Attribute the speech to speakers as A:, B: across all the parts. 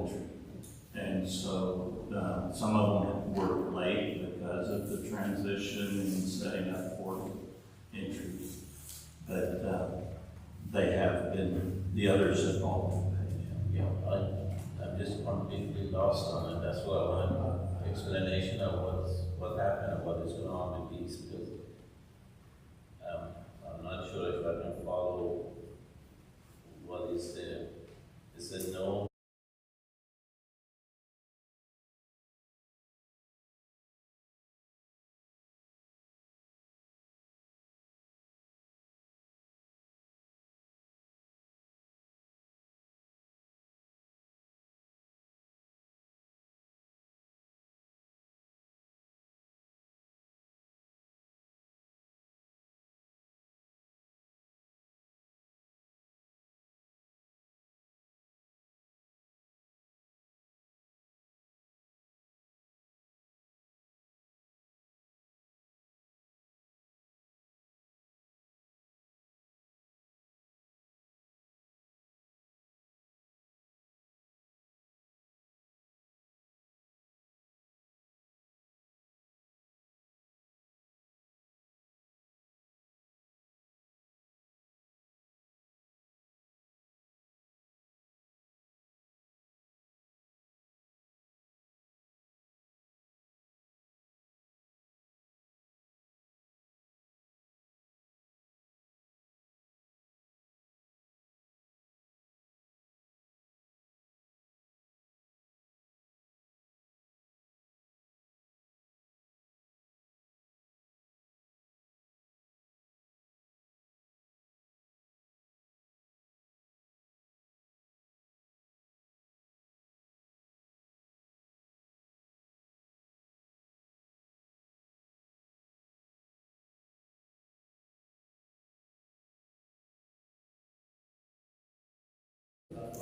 A: entry. And so, some of them were late because of the transition and setting up for entries. But, they have been, the others have all been paid.
B: Yeah, I'm just completely lost on it. That's why I want an explanation of what happened and what is going on with these, because I'm not sure if I can follow what is there. It said no.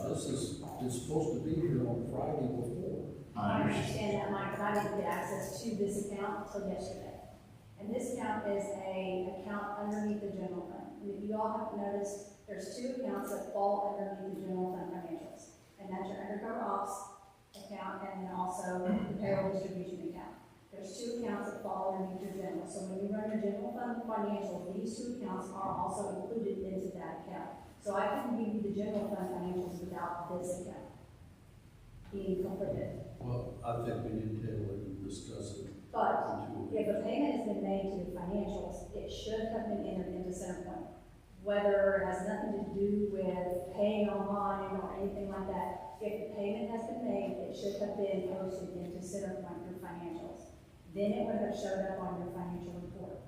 C: It's supposed to be here on Friday before.
A: I
D: I
A: understand.
D: understand that, Mike, but I didn't get access to this account until yesterday. And this account is an account underneath the general fund. And if you all have noticed, there's two accounts that fall underneath the general fund financials. And that's your undercover ops account and then also the payroll distribution account. There's two accounts that fall underneath your general. So when you run your general fund financials, these two accounts are also included into that account. So I couldn't give you the general fund financials without this account being completed.
C: Well, I think we need to table it and discuss it.
D: But if a payment has been made to the financials, it should have been entered into CenterPoint. Whether it has nothing to do with paying online or anything like that, if the payment has been made, it should have been posted into CenterPoint, your financials. Then it would have showed up on your financial report.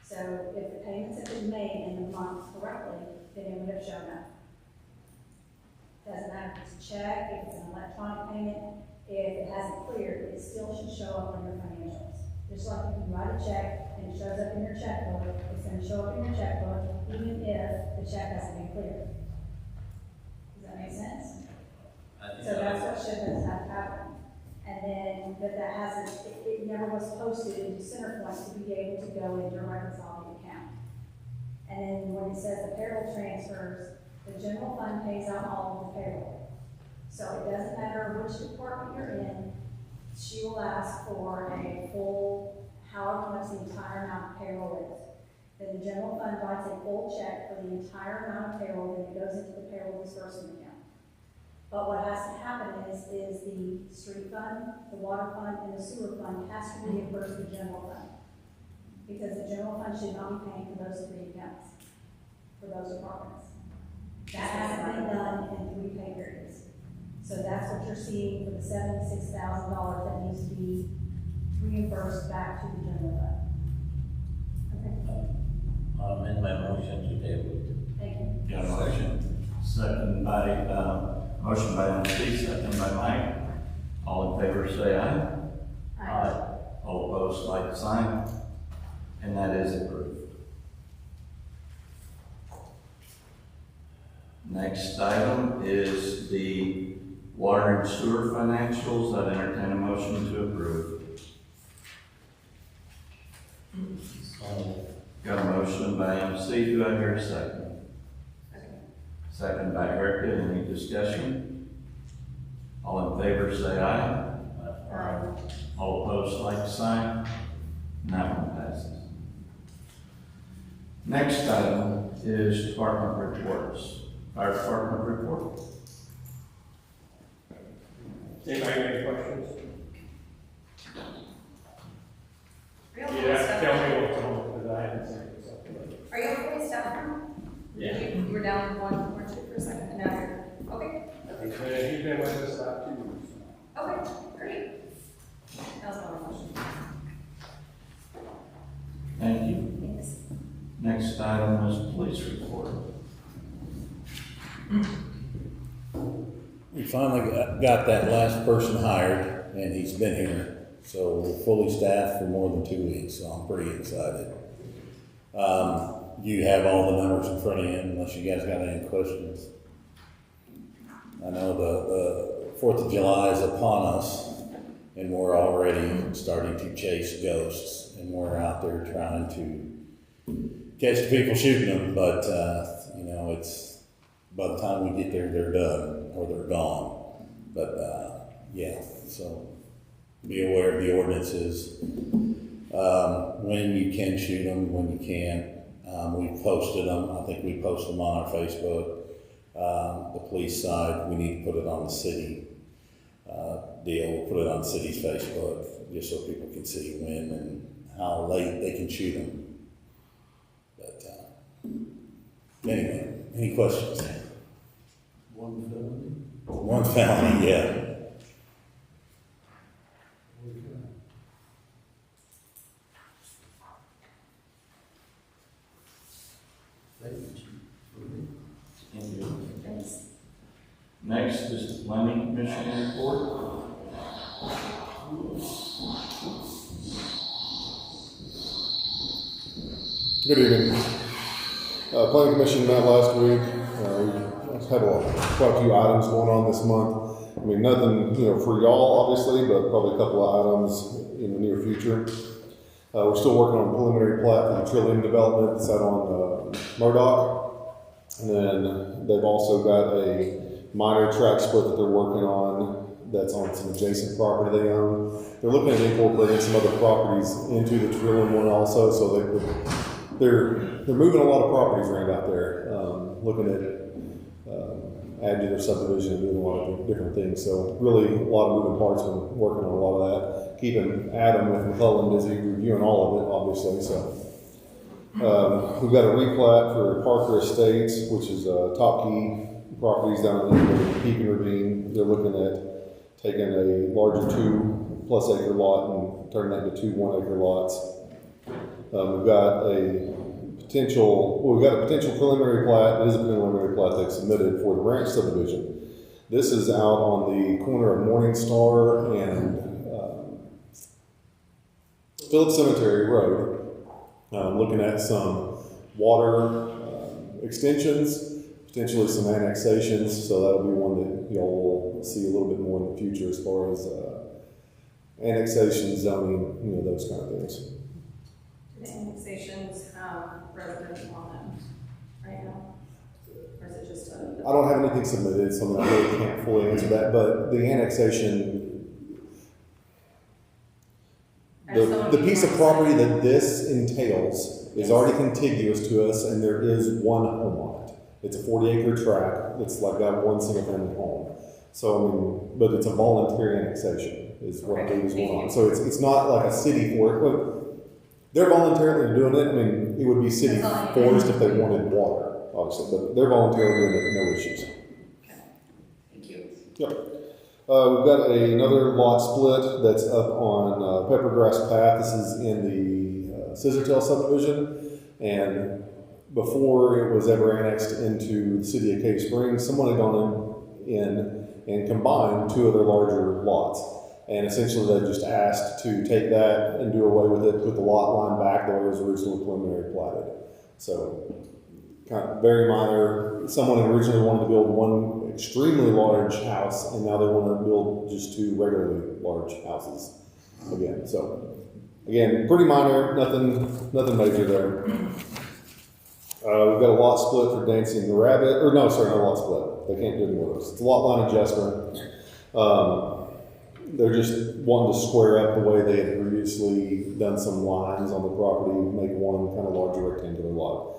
D: So if the payments have been made in the month correctly, then it would have shown up. Doesn't matter if it's a check, if it's an electronic payment, if it hasn't cleared, it still should show up on your financials. Just like if you write a check and it shows up in your checkbook, it's gonna show up in your checkbook even if the check hasn't been cleared. Does that make sense? So that's what should have happened. And then, but that hasn't, it never was posted into CenterPoint to be able to go into a reconciling account. And then when it says the payroll transfers, the general fund pays out all of the payroll. So it doesn't matter which department you're in, she will ask for a full, however much the entire amount of payroll is. Then the general fund writes a full check for the entire amount of payroll, then it goes into the payroll disbursement account. But what has to happen is the street fund, the water fund, and the sewer fund has to reimburse the general fund. Because the general fund should not be paying for those three accounts, for those departments. That hasn't been done in 3 pay periods. So that's what you're seeing for the $76,000 that needs to be reimbursed back to the general fund. Okay,
B: I'll amend my motion to table it.
D: thank you.
A: Got a motion? Second by, motion by MC, second by Mike. All in favor say aye. All opposed, like sign. And that is approved. Next item is the water and sewer financials. I'd entertain a motion to approve. Got a motion by MC. Do I hear a second? Second by Erica. Any discussion? All in favor, say aye.
D: Um,
A: All opposed, like sign. And that one passes. Next item is department reports. Fire department report.
E: Anybody have any questions?
F: Are you
E: Yeah, tell me what's on, because I haven't seen it.
F: Are you fully staffed now?
E: Yeah.
F: You were down one or two for a second, and now you're, okay,
E: He's been with us about 2 weeks.
F: okay, great. That was my question.
A: Thank you.
F: Thanks.
A: Next item is police report.
G: We finally got that last person hired, and he's been here, so we're fully staffed for more than 2 weeks, so I'm pretty excited. You have all the numbers in front of you, unless you guys got any questions. I know the 4th of July is upon us, and we're already starting to chase ghosts, and we're out there trying to catch the people shooting them, but, you know, it's, by the time we get there, they're done, or they're gone. But, yeah, so be aware of the ordinances, when you can shoot them, when you can't. We've posted them. I think we posted them on our Facebook. The police side, we need to put it on the city deal. We'll put it on the city's Facebook just so people can see when and how late they can shoot them. But anyway, any questions?
C: One felony.
G: One felony, yeah.
C: Okay. Thank you, Chief.
A: Thank you.
F: Thanks.
A: Next is the planning commission report.
H: Good evening. Planning Commission met last week. We had quite a few items going on this month. I mean, nothing, for y'all, obviously, but probably a couple of items in the near future. We're still working on preliminary plat for the Trillium development that's out on Murdoch. And then they've also got a minor track split that they're working on that's on some adjacent property they own. They're looking at incorporating some other properties into the Trillium one also, so they're moving a lot of properties around out there, looking at adding to their subdivision and doing a lot of different things. So really a lot of moving parts, been working on a lot of that. Keeping Adam with McClellan busy reviewing all of it, obviously. So we've got a replat for Parker Estates, which is Top Key properties down in the Pekin Ravine. They're looking at taking a larger 2+ acre lot and turning that into 2 1-acre lots. We've got a potential preliminary plat. It is a preliminary plat they've submitted for the ranch subdivision. This is out on the corner of Morningstar and Phillips Cemetery Road. Looking at some water extensions, potentially some annexations. So that'll be one that y'all will see a little bit more in the future as far as annexation, zoning, those kind of things.
F: Do the annexations have residents on them right now? Or is it just a?
H: I don't have anything submitted, so I really can't fully answer that, but the annexation, the piece of property that this entails is already contiguous to us, and there is one home on it. It's a 40-acre tract that's like got one single-family home. So, but it's a voluntary annexation is what I believe is going on. So it's not like a city for it, but they're voluntarily doing it. I mean, it would be city forced if they wanted water, obviously, but they're voluntarily doing it, no issues.
F: Okay. Thank you.
H: Yep. We've got another lot split that's up on Peppergrass Path. This is in the Scissortail subdivision, and before it was ever annexed into the city of Cave Springs, someone had gone in and combined 2 other larger lots. And essentially they just asked to take that and do away with it, put the lot line back the way it was originally preliminary platted. So kind of very minor. Someone originally wanted to build one extremely large house, and now they want to build just 2 regularly large houses again. So again, pretty minor, nothing major there. We've got a lot split for Dancing the Rabbit, or no, sorry, not a lot split. They can't do any of those. It's a lot line adjustment. They're just wanting to square up the way they had previously done some lines on the property, make one kind of larger rectangular lot.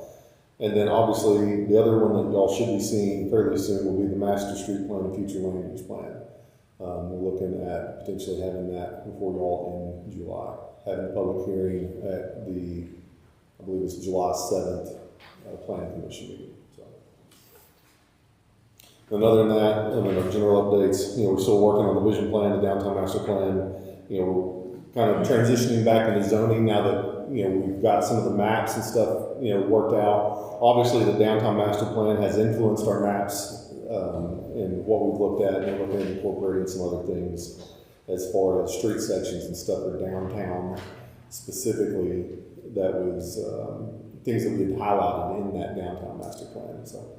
H: And then obviously, the other one that y'all should be seeing fairly soon will be the master street plan and future land use plan. We're looking at potentially having that before y'all in July, having a public hearing at the, I believe it's July 7th, planning commission meeting, so. And other than that, I mean, our general updates, we're still working on the vision plan, the downtown master plan, we're kind of transitioning back into zoning now that, we've got some of the maps and stuff, worked out. Obviously, the downtown master plan has influenced our maps, and what we've looked at, and we're looking at incorporating some other things as far as street sections and stuff for downtown specifically. That was, things that we had highlighted in that downtown master plan, so.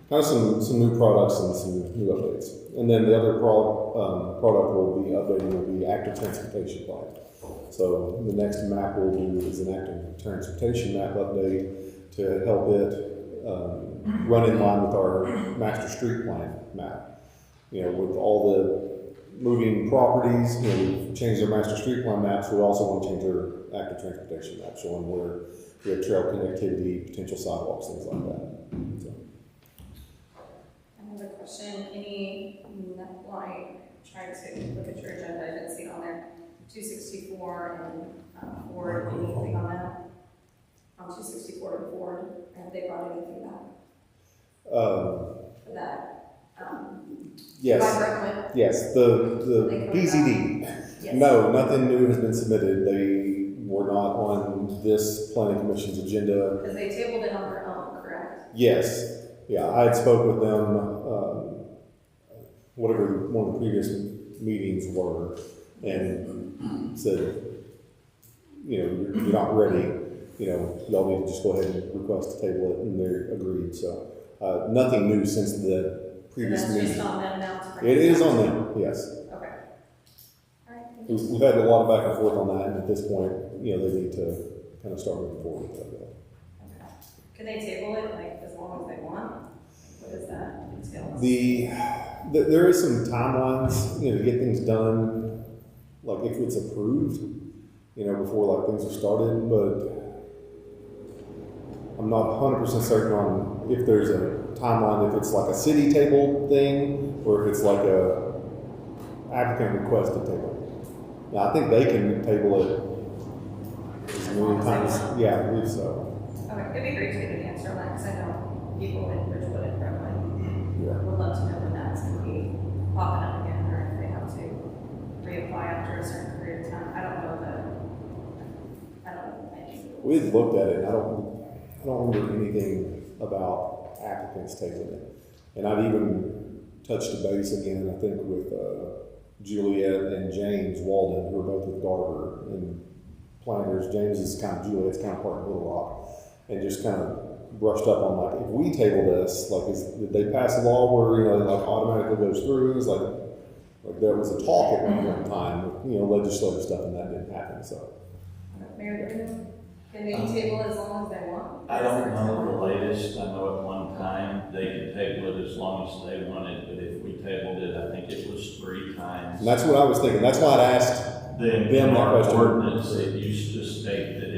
H: Kind of some new products and some new updates. And then the other product will be updating will be active transportation plan. So the next map we'll do is an active transportation map update to help it run in line with our master street plan map. With all the moving properties, we've changed our master street plan maps. We also want to change our active transportation map, showing where we have trail connectivity, potential sidewalks, things like that. So.
F: Another question, I tried to look at your agenda, I didn't see it on there. 264 and Ford, anything on that? On 264 and Ford, have they brought anything back? That,
H: Yes.
F: by Brentwood?
H: Yes, the PZD.
F: Yes.
H: No, nothing new has been submitted. They were not on this planning commission's agenda.
F: Because they tabled it on their own, correct?
H: Yes, yeah, I had spoke with them, whatever one of the previous meetings were, and said, you're not ready, y'all need to just go ahead and request to table it, and they agreed, so. Nothing new since the previous
F: That's
H: meeting.
F: just on them now to bring
H: It is
F: back.
H: on them, yes.
F: Okay. All right. thank you.
H: We've had a lot of back and forth on that, and at this point, they need to kind of start moving forward with that.
F: Okay. Can they table it, as long as they want? What is that entail?
H: There is some timelines, to get things done, like if it's approved, before things are started, but I'm not 100% certain on if there's a timeline, if it's like a city table thing, or if it's like a applicant requested table. Now, I think they can table it as many times, yeah, I believe so.
F: Okay, it'd be great to get an answer on that, because I know people in Bridgewood and Brentwood
H: Yeah.
F: would love to know when that's going to be popping up again, or if they have to reapply after a certain period of time. I don't know anything.
H: We had looked at it, and I don't remember anything about applicants tabling it. And I've even touched the base again, I think, with Juliet and James Walden, who are both with Garver and planners. James is kind of Juliet's kind of part of Little Rock, and just kind of brushed up on if we table this, did they pass a law where automatically goes through? It was like there was a talk at one time with legislative stuff, and that didn't happen. So
F: Mayor, can they table it as long as they want?
A: I don't know the latest. I know at one time they could table it as long as they wanted, but if we tabled it, I think it was 3 times.
H: and that's what I was thinking. That's why I asked
A: Then
H: them
A: in
H: that
A: our
H: question.
A: ordinance, it used to state that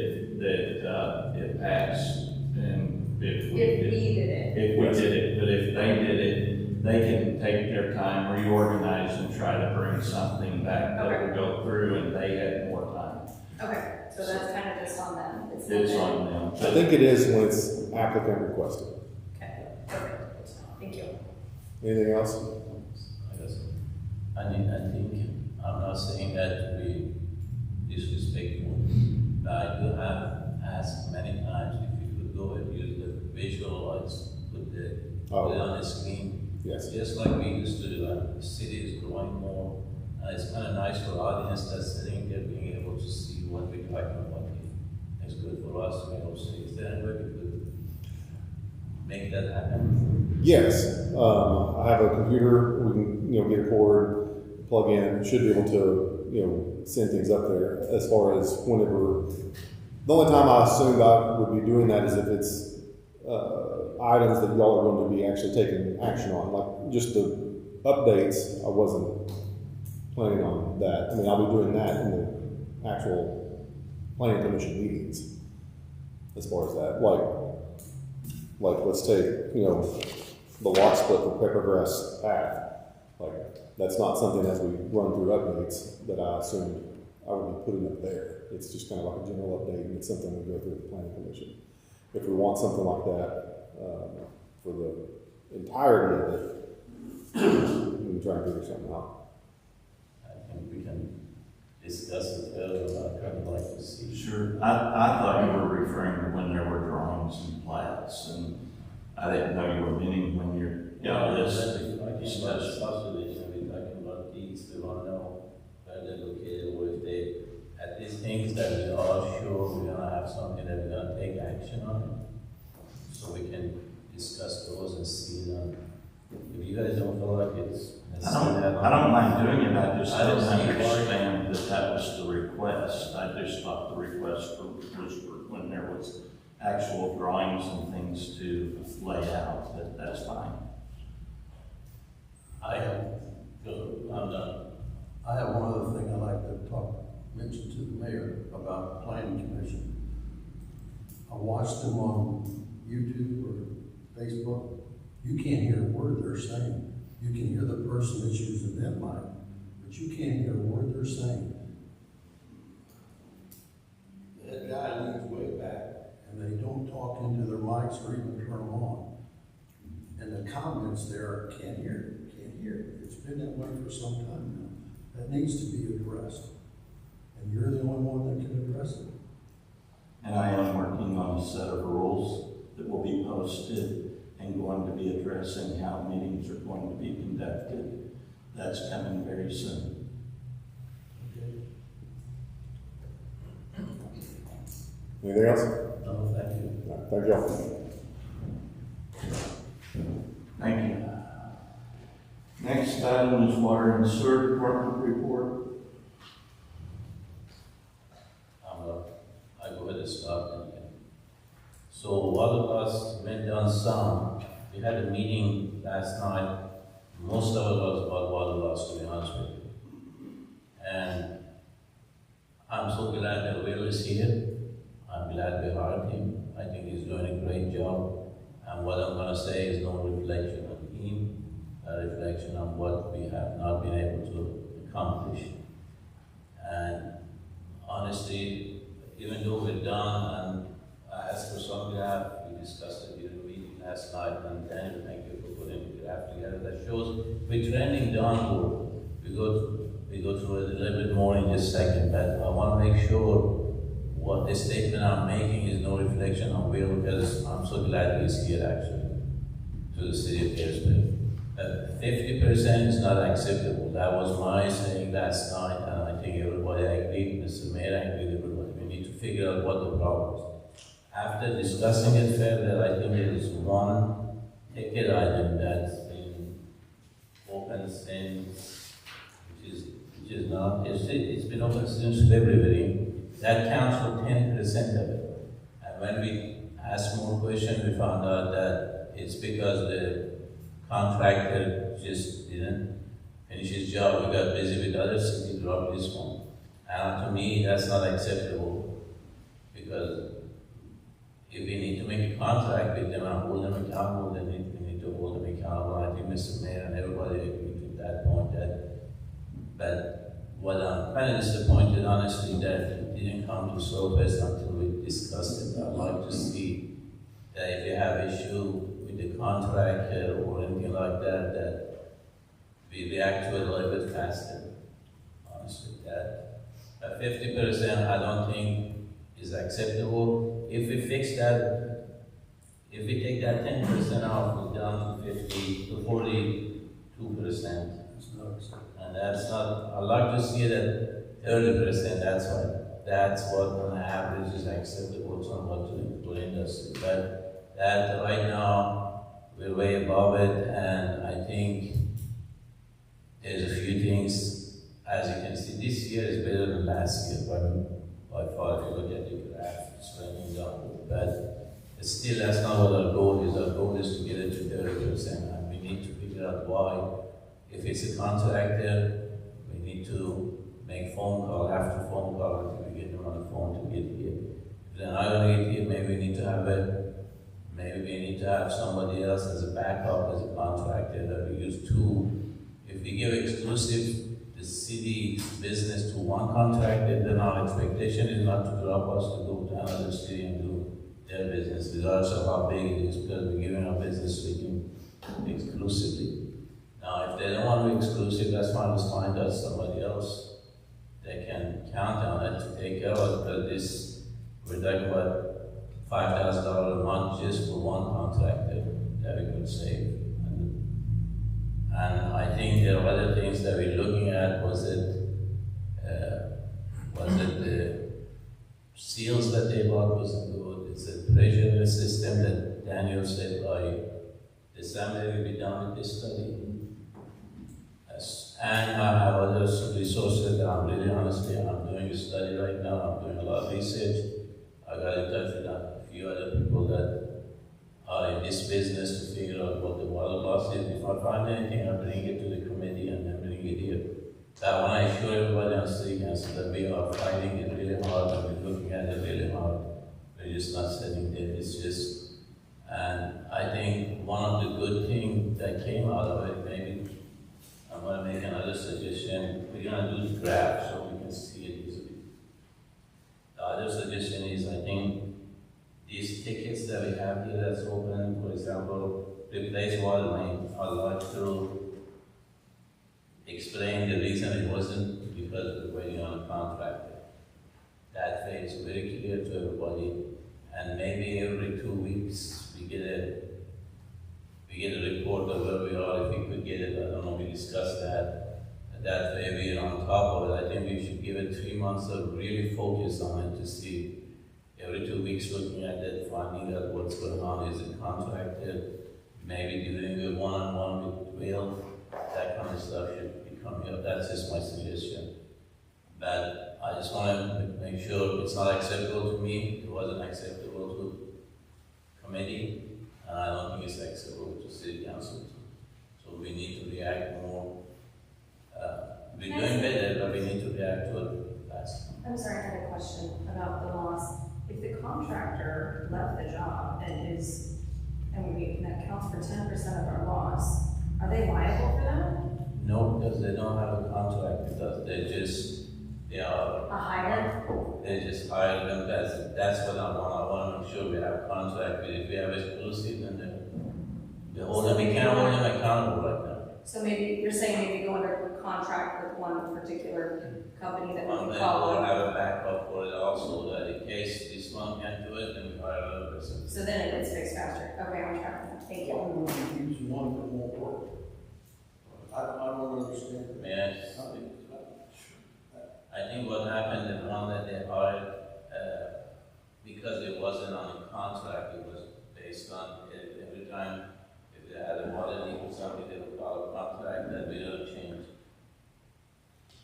A: it passed, and if we did it, but if they did it, they can take their time, reorganize, and try to bring something back that would go through, and they had more time.
F: Okay, so that's kind of just on them.
A: It's on them.
H: I think it is when it's applicant requested.
F: Okay, perfect. Thank you.
H: Anything else?
B: I guess, I think, I'm not saying that we disrespect you, but I do have asked many times if you could go and use the visualize, put it on the screen.
H: Yes.
B: Just like we used to do, the city is growing more, it's kind of nice for audience that's sitting there being able to see what we're talking about. It's good for us to be able to see, is there any way we could make that happen?
H: Yes. I have a computer. We can get a cord, plug in. Should be able to send things up there. As far as whenever, the only time I assumed I would be doing that is if it's items that y'all are going to be actually taking action on, like just the updates, I wasn't planning on that. I mean, I'll be doing that in the actual planning commission meetings. As far as that, like let's take, you know, the lot split for Peppergrass Ave. Like, that's not something as we run through updates that I assumed I would be putting up there. It's just kind of like a general update, and it's something we go through the planning commission. If we want something like that, for the entirety of it, we can try and figure something out.
B: I think we can discuss it further, but I'd like to see.
A: Sure. I thought you were referring to when there were drawings and plats, and I didn't know you were meaning when you're, this.
B: We're talking about subdivision, we're talking about deeds, we want to know where they're located, or if they, at these things that we are sure we're gonna have something that we're gonna take action on, so we can discuss those and see them. If you guys don't feel like it's.
A: I don't mind doing it, I just
B: I don't
A: didn't
B: see why.
A: understand that was the request. I just thought the request was for when there was actual drawings and things to lay out, but that's fine.
B: I have, I'm done.
C: I have one other thing I'd like to mention to the mayor about the planning commission. I watched them on YouTube or Facebook. You can't hear a word they're saying. You can hear the person that's using that mic, but you can't hear a word they're saying. That guy leans way back, and they don't talk into their mics or even turn them on. And the comments there, can't hear. It's been that way for some time now. That needs to be addressed. And you're the only one that can address it.
A: And I am working on a set of rules that will be posted and going to be addressing how meetings are going to be conducted. That's coming very soon.
H: Anything else?
B: No, thank you.
H: All right, thank y'all.
A: Thank you. Next item is Water and Sewer Department report.
B: I go ahead and start. So all of us went down some. We had a meeting last night. Most of it was about water loss, to be honest with you. And I'm so glad that Will is here. I'm glad we hired him. I think he's doing a great job. And what I'm gonna say is no reflection on him, a reflection on what we have not been able to accomplish. And honestly, even though we're done, and I asked for some graph, we discussed it during the meeting last night, and Daniel, thank you for putting the graph together. That shows we're trending downward. We go through it a little bit more in just a second, but I want to make sure what the statement I'm making is no reflection on Will, because I'm so glad he's here actually, to the city of Harrisburg. 50% is not acceptable. That was my saying last night, and I think everybody agreed, Mr. Mayor agreed, everybody. We need to figure out what the problem is. After discussing it further, I think there is one ticket item that's been open since, which is not, it's been open since February. That counts for 10% of it. And when we asked more questions, we found out that it's because the contractor just didn't finish his job. We got busy with others, so he dropped this one. And to me, that's not acceptable, because if we need to make a contract with them and hold them accountable, then we need to hold them accountable. I think Mr. Mayor and everybody agreed to that point. But what I'm kind of disappointed, honestly, that it didn't come to surface until we discussed it. I'd like to see that if you have issue with the contract or anything like that, that we react to it a little bit faster. Honestly, that 50% I don't think is acceptable. If we fix that, if we take that 10% off, we're down to 42%. And that's not, I'd like to see that 30%, that's what on average is acceptable somewhat to industry. But that right now, we're way above it, and I think there's a few things, as you can see, this year is better than last year, by far, if you look at the graph, it's trending downward. But still, that's not what our goal is. Our goal is to get it to 30%, and we need to figure out why If it's a contractor, we need to make phone call after phone call until we get them on the phone to get here. If they're not gonna get here, maybe we need to have somebody else as a backup, as a contractor that we use two. If we give exclusive the city business to one contractor, then our expectation is not to drop us to go to another city and do their business, regardless of how big it is, because we're giving our business to him exclusively. Now, if they don't want to be exclusive, that's fine, let's find us somebody else that can count on it to take care of it, because this, we're talking about $5,000 a month just for one contractor that we could save. And I think there are other things that we're looking at. Was it the seals that they bought wasn't good? It's a pressure system that Daniel said by December we'll be done with this study. And I have other resources that I'm doing a study right now. I'm doing a lot of research. I got in touch with a few other people that are in this business to figure out what the water loss is. If I find anything, I bring it to the committee and then bring it here. That when I assure everybody on city council that we are fighting it really hard and we're looking at it really hard. We're just not sitting there. It's just, and I think one of the good things that came out of it, maybe I'm going to make another suggestion. We're going to do the graph so we can see it easily. The other suggestion is, I think, these tickets that we have here that's open, for example, replace water main, I'd like to explain the reason it wasn't because we're waiting on a contractor. That phase is very clear to everybody, and maybe every 2 weeks we get a report of where we are, if we could get it, I don't know, we discussed that. That way we're on top of it. I think we should give it 3 months of really focus on it to see every 2 weeks looking at it, finding out what's going on, is it contracted, maybe doing a one-on-one with Will, that kind of stuff should be coming up. That's just my suggestion. But I just want to make sure it's not acceptable to me, it wasn't acceptable to committee, and I don't think it's acceptable to city council. So we need to react more. We're doing better, but we need to react to it fast.
F: I'm sorry, I had a question about the loss. If the contractor left the job and that counts for 10% of our loss, are they liable for that?
B: No, because they don't have a contract with us. They are.
F: A hire?
B: They just hire them. That's what I want. I want to make sure we have a contract. But if we have exclusive, then we can't hold them accountable right now.
F: So maybe, you're saying maybe go under contract with one particular company that we
B: And
F: can
B: then
F: call.
B: we'll have a backup for it also, that in case this one can't do it, then we hire another person.
F: So then it gets fixed faster. Okay, I'm tracking that. Thank you.
C: Why would we use one that won't work? I don't understand.
B: May I speak? I think what happened, the one that they hired, because it wasn't on a contract, it was based on every time if they had a water leak or something, they would call a contract that we don't change.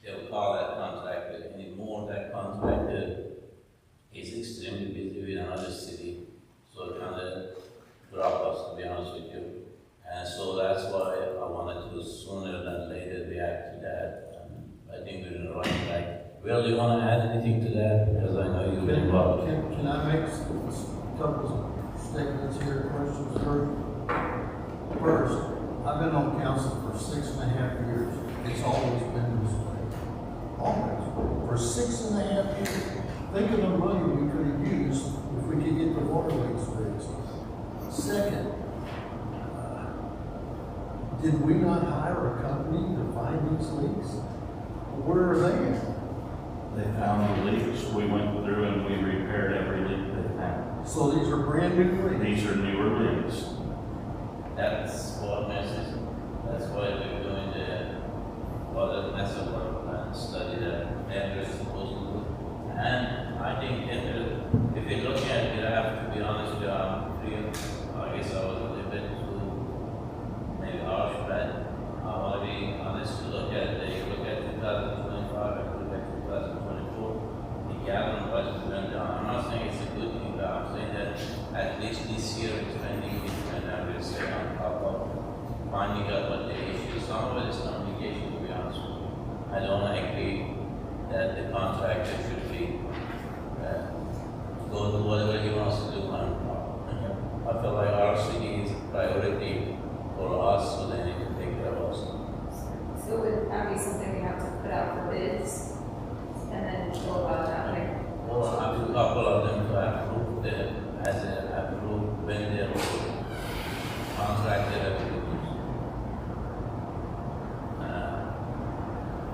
B: They would call that contractor anymore. That contractor is extremely busy with another city, so it kind of dropped us, to be honest with you. And so that's why I wanted to sooner than later react to that. I think we're in the right track. Will, do you want to add anything to that? Because I know you've been involved.
C: Can I make a couple of statements here, questions first? First, I've been on council for 6.5 years. It's always been this way. Always. For 6.5 years. Think of the money we could have used if we could get the water leaks fixed. Second, did we not hire a company to find these leaks? Where are they at?
A: They found the leaks, we went through and we repaired every leak they found.
C: So these are brand new leaks?
A: These are newer leaks.
B: That's what messes. That's why we're doing the water master water plan study that Andrew is supposed to do. And I think if you look at it, I have to be honest with you, I guess I was a little bit too maybe harsh, but I want to be honest to look at it. You look at 2025, I look at 2024, the gallon budget went down. I'm not saying it's a good thing, but I'm saying that at least this year it's spending, and I will say on top of finding out what the issue is. Some of it is going to the contractor should be, go do whatever he wants to do. I feel like our city is priority for us, so they need to take care of us.
F: So would that be something we have to put out for bids and then go about that way?
B: Or a couple of them to approve them as an approved vendor or contractor that we use.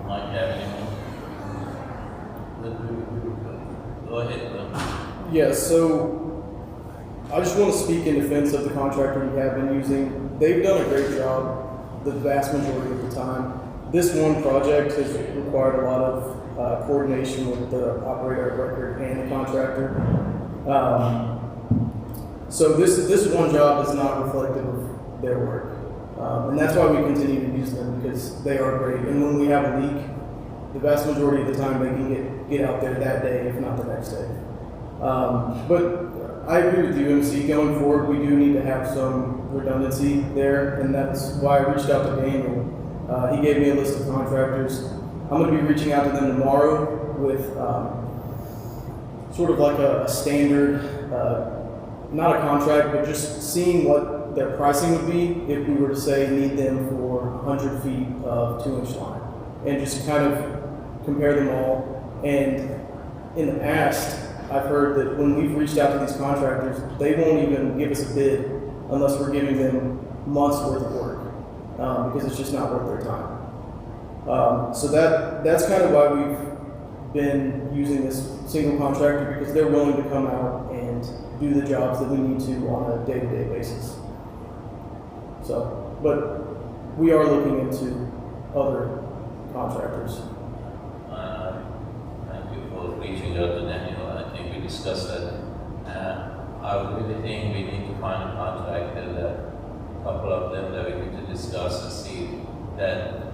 B: Might have anyone? Go ahead, Bill.
I: Yeah, so I just want to speak in defense of the contractor we have been using. They've done a great job the vast majority of the time. This one project has required a lot of coordination with the operator of record and the contractor. So this one job is not reflective of their work. And that's why we continue to use them, because they are great. And when we have a leak, the vast majority of the time they can get out there that day, if not the next day. But I agree with you, MC. Going forward, we do need to have some redundancy there, and that's why I reached out to Daniel. He gave me a list of contractors. I'm going to be reaching out to them tomorrow with sort of like a standard, not a contract, but just seeing what their pricing would be if we were to say need them for 100 feet of 2-inch line, and just kind of compare them all. And in the past, I've heard that when we've reached out to these contractors, they won't even give us a bid unless we're giving them months worth of work, because it's just not worth their time. So that's kind of why we've been using this single contractor, because they're willing to come out and do the jobs that we need to on a day-to-day basis. So, but we are looking into other contractors.
B: Thank you for reaching out to Daniel. I think we discussed that. I really think we need to find a contractor, that a couple of them that we need to discuss and see that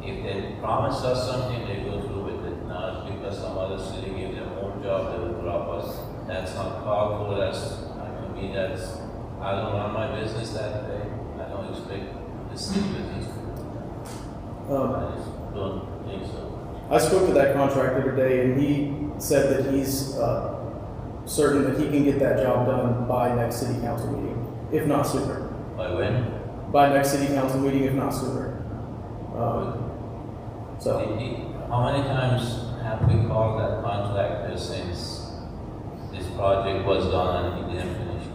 B: if they promise us something, they go through with it. Not because some other city gave them more job, they will drop us. That's not called for. That's, to me, that's, I don't run my business that way. I don't expect the city business to. I just don't think so.
I: I spoke to that contractor today, and he said that he's certain that he can get that job done by next city council meeting, if not sooner.
B: By when?
I: By next city council meeting, if not sooner. So,
B: How many times have we called that contractor since this project was done and he didn't finish?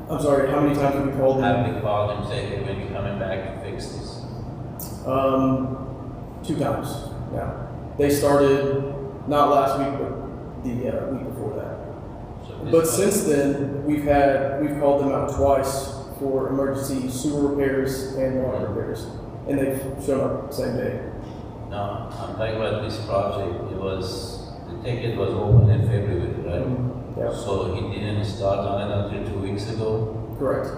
I: I'm sorry, how many times have we called
B: Have
I: him?
B: we called him, say, hey, when you coming back to fix this?
I: 2 times, yeah. They started, not last week, but the week before that.
B: So this
I: But
B: was-
I: since then, we've called them out twice for emergency sewer repairs and water repairs, and they've shown up the same day.
B: No, I'm talking about this project. It was, the ticket was open in February, right?
I: Yeah,
B: So he didn't start on it until 2 weeks ago?
I: correct.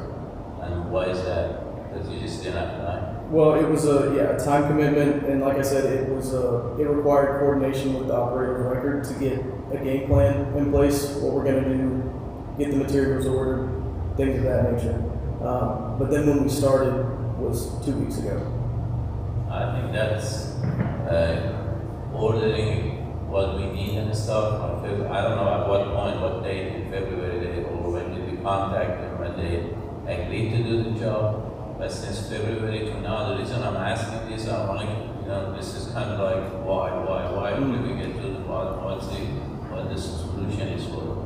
B: And why is that? Because you just didn't have time?
I: Well, it was a time commitment, and like I said, it required coordination with the operator of record to get a game plan in place, what we're gonna do, get the materials ordered, things of that nature. But then when we started was 2 weeks ago.
B: I think that's ordering what we need and stuff. I don't know at what point, what date in February they, or when did we contact them, when they agreed to do the job. But since February to now, the reason I'm asking this, I want to, this is kind of like, why did we get to the bottom? What the solution is for?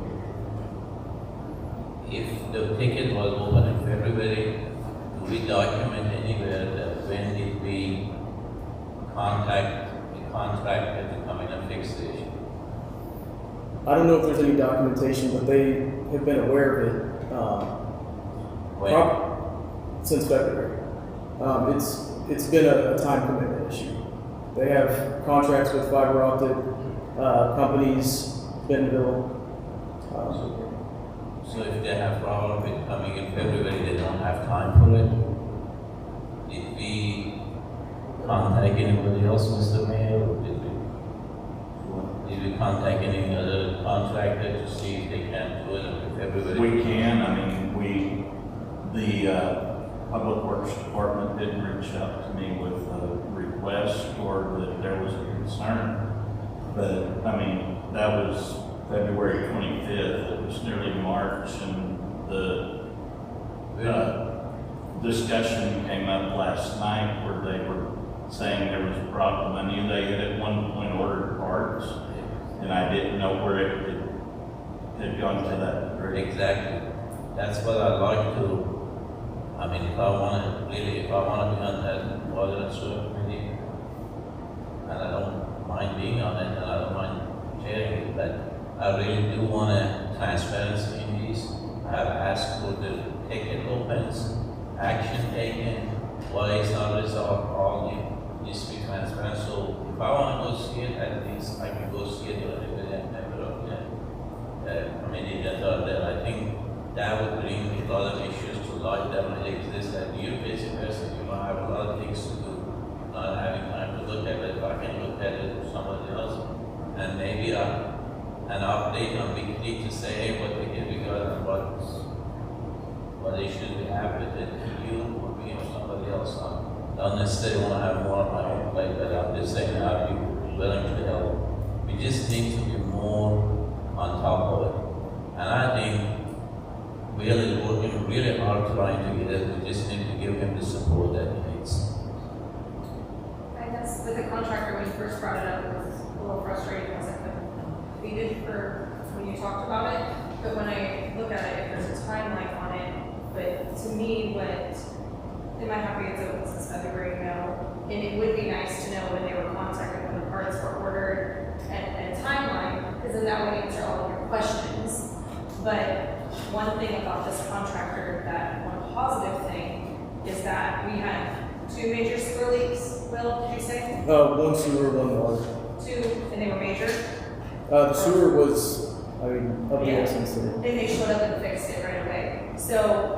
B: If the ticket was open in February, do we document anywhere that when did we contact the contractor to come in and fix the issue?
I: I don't know if there's any documentation, but they have been aware of it,
B: When?
I: since February. It's been a time commitment issue. They have contracts with fiber optic companies, Bentonville.
B: So if they have problem with coming in February, they don't have time for it? Did we contact anybody else, Mr. Mayor, or did we contact any other contractor to see if they can do it in February?
A: We can, I mean, the Public Works Department didn't reach out to me with a request or that there was a concern. But, I mean, that was February 25th, it was nearly March, and the discussion came up last night where they were saying there was a problem. I knew they had at one point ordered parts, and I didn't know where it had gone to that degree.
B: Exactly. That's what I'd like to, I mean, if I want to be on that water and sewer committee, and I don't mind being on it, and I don't mind chairing it, but I really do want a transparency in these. I have asked for the ticket opens, action taken, why is not resolved, all needs to be transparent. So if I want to go see it, at least I can go see it with a member of the committee that are there. I think that would bring a lot of issues to light that might exist, that you're a busy person, you might have a lot of things to do, not having time to look at it. If I can look at it with somebody else, and maybe an update on weekly to say, hey, what we got and what issues we have with it, you or me or somebody else. I don't necessarily want to have more on my own plate, but I'm just saying I'd be willing to help. We just need to be more on top of it. And I think really working really hard trying to get it, we just need to give him the support that he needs.
F: I guess with the contractor, when you first brought it up, it was a little frustrating, because I couldn't beat it for when you talked about it. But when I look at it, if there's a timeline on it, but to me, in my happy it's open since February now, and it would be nice to know when they were contacted, when the parts were ordered, and timeline, because then that would answer all of your questions. But one thing about this contractor, that one positive thing, is that we had 2 major sewer leaks. Will, did you say?
I: One sewer, one water.
F: 2, and they were major?
I: The sewer was, I mean, up
F: Yeah.
I: the essence of it.
F: Then they showed up and fixed it right away. So,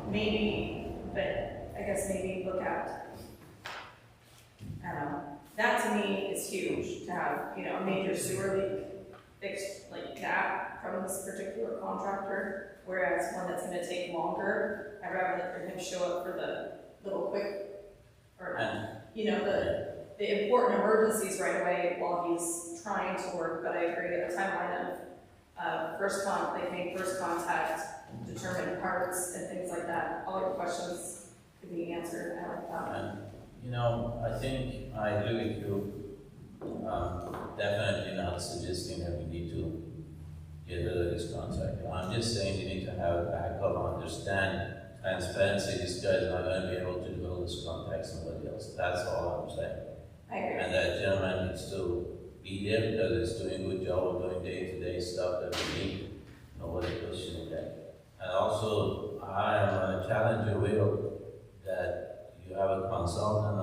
F: maybe, but I guess maybe look at, I don't know, that to me is huge, to have, a major sewer leak fixed like that from this particular contractor, whereas one that's gonna take longer, I'd rather for him show up for the little quick, or, the important emergencies right away while he's trying to work. But I agree, a timeline of, they made first contact, determine parts and things like that. All your questions could be answered. I like that.
B: And, I think I agree with you. Definitely not suggesting that we need to get rid of this contract. I'm just saying we need to have a backup, understand transparency. This guy is not going to be able to do all this contact somebody else. That's all I'm saying.
F: I agree.
B: And that gentleman needs to be there because he's doing a good job of doing day-to-day stuff that we need. Nobody questioning that. And also, I am going to challenge you, Will, that you have a consultant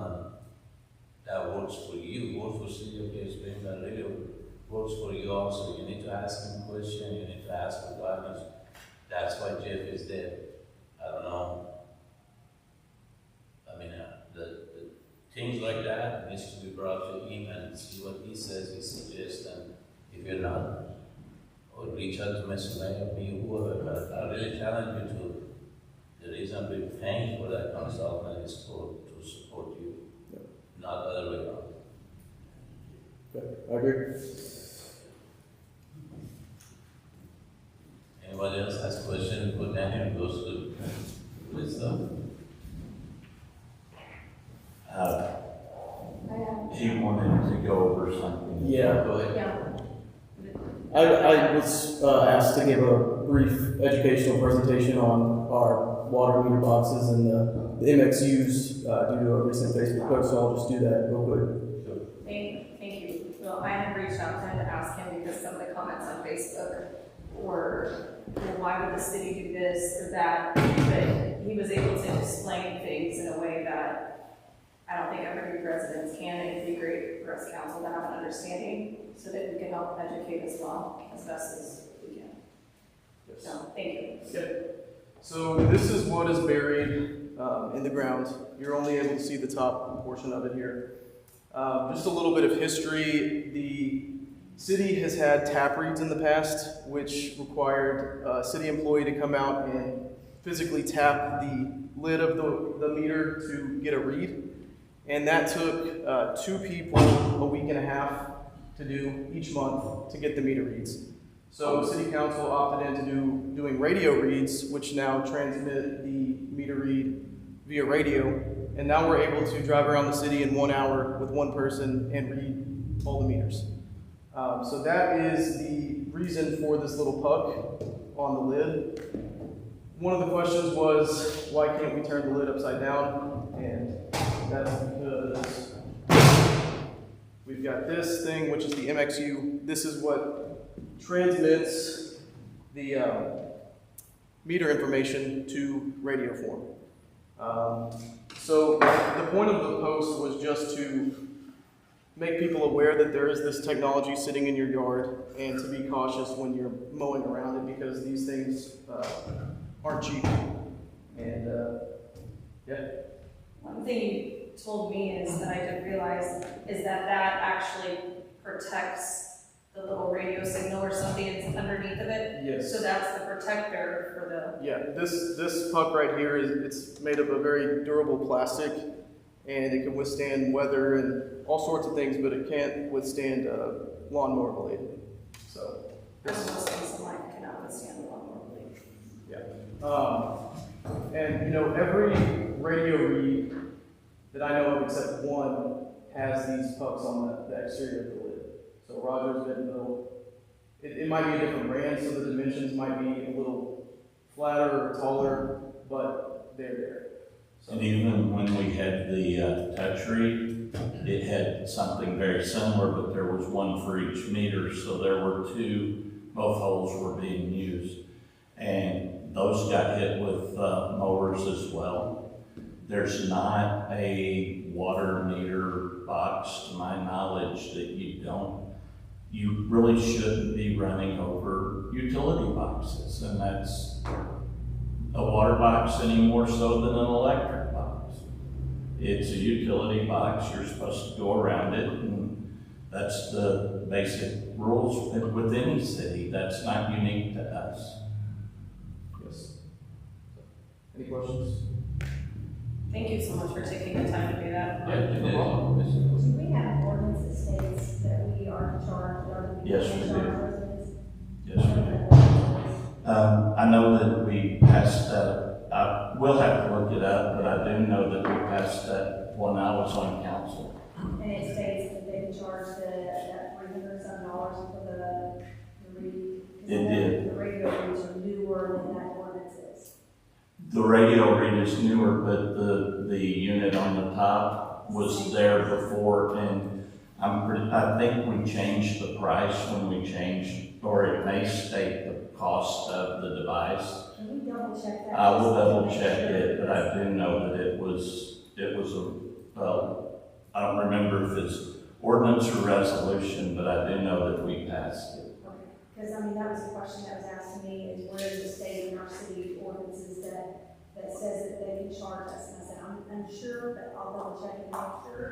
B: that works for you, works for City of Cave Springs, that really works for you also. You need to ask him questions, you need to ask for guidance. That's why Jeff is there. I don't know. I mean, the things like that needs to be brought to him and see what he says, he suggests, and if you're not, or reach out to Mr. Mayor, me, whoever, but I really challenge you to, the reason we're paying for that consultant is to support you, not the other way around.
I: Okay, I agree.
B: Anybody else has questions for Daniel, goes to this stuff?
A: He wanted to go over something.
I: Yeah.
B: Go ahead.
F: Yeah.
I: I was asked to give a brief educational presentation on our water meter boxes and the MXUs due to a recent Facebook post, so I'll just do that real quick.
F: Thank you. Well, I had reached out to him to ask him, because some of the comments on Facebook were, why would the city do this or that? But he was able to explain things in a way that I don't think every resident can, and it'd be great for us council to have an understanding so that we can help educate as well as best as we can. So, thank you.
I: Yep. So this is what is buried in the ground. You're only able to see the top portion of it here. Just a little bit of history. The city has had tap reads in the past, which required a city employee to come out and physically tap the lid of the meter to get a read. And that took 2 people a week and a half to do each month to get the meter reads. So city council opted into doing radio reads, which now transmit the meter read via radio. And now we're able to drive around the city in 1 hour with one person and read all the meters. So that is the reason for this little puck on the lid. One of the questions was, why can't we turn the lid upside down? And that's because we've got this thing, which is the MXU. This is what transmits the meter information to radio form. So the point of the post was just to make people aware that there is this technology sitting in your yard and to be cautious when you're mowing around it because these things aren't cheap. And yeah.
F: One thing you told me is that I didn't realize is that actually protects the little radio signal or something that's underneath of it.
I: Yes.
F: So that's the protector for
I: Yeah, this puck right here it's made of a very durable plastic, and it can withstand weather and all sorts of things, but it can't withstand a lawnmower blade. So
F: the, I'm almost saying some life cannot withstand the lawnmower blade.
I: yeah. And you know, every radio read that I know of except one has these pucks on the exterior of the lid. So Rogers, Bentonville, it might be a different brand, so the dimensions might be a little flatter or taller, but they're there. So.
A: And even when we had the touch read, it had something very similar, but there was one for each meter, so there were two, both holes were being used. And those got hit with mowers as well. There's not a water meter box, to my knowledge, that you really shouldn't be running over utility boxes, and that's a water box any more so than an electric box. It's a utility box, you're supposed to go around it, and that's the basic rules with any city. That's not unique to us.
I: Yes. Any questions?
F: Thank you so much for taking the time to do that.
D: Do we have an ordinance that states that we are in charge of?
A: Yes, we do.
D: Residents?
A: Yes, we do. I know that we passed that, we'll have to look it up, but I do know that we passed that when I was on council.
D: And it states that they can charge that $300-some for the read.
A: It did.
D: The radio reads are newer than that ordinance is.
A: The radio read is newer, but the unit on the top was there before, and I think we changed the price when we changed, or it may state the cost of the device.
D: Can we double check that?
A: I will double check it, but I do know that it was I don't remember if it's ordinance or resolution, but I do know that we passed it.
D: Okay, because I mean, that was a question that was asked to me, is where is the state in our city ordinances that says that they can charge us? And I said, I'm unsure, but I'll double check and make sure.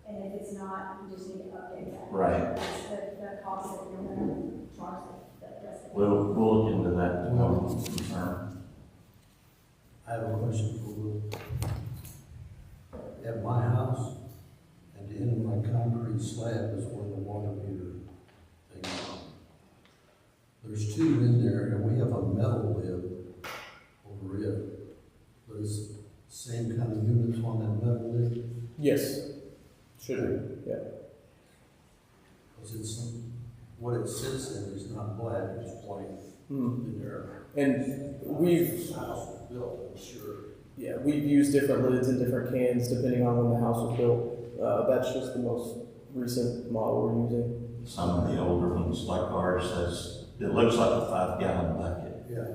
D: And if it's not, we just need to update that.
A: Right.
D: That's the cost that you're going to charge the rest of it.
A: We'll look into that concern.
C: I have a question for Will. At my house, at the end of my concrete slab is where the water meter thing is. There's two in there, and we have a metal lid over it. But it's the same kind of units on that metal lid,
I: Yes. Should be. Yeah.
C: because it's, what it sits in is not black, it's white in there.
I: And we've
C: House was built, I'm sure.
I: we've used different lids and different cans depending on when the house was built. That's just the most recent model we're using.
A: Some of the older ones, like ours, it looks like a 5-gallon bucket
C: Yeah,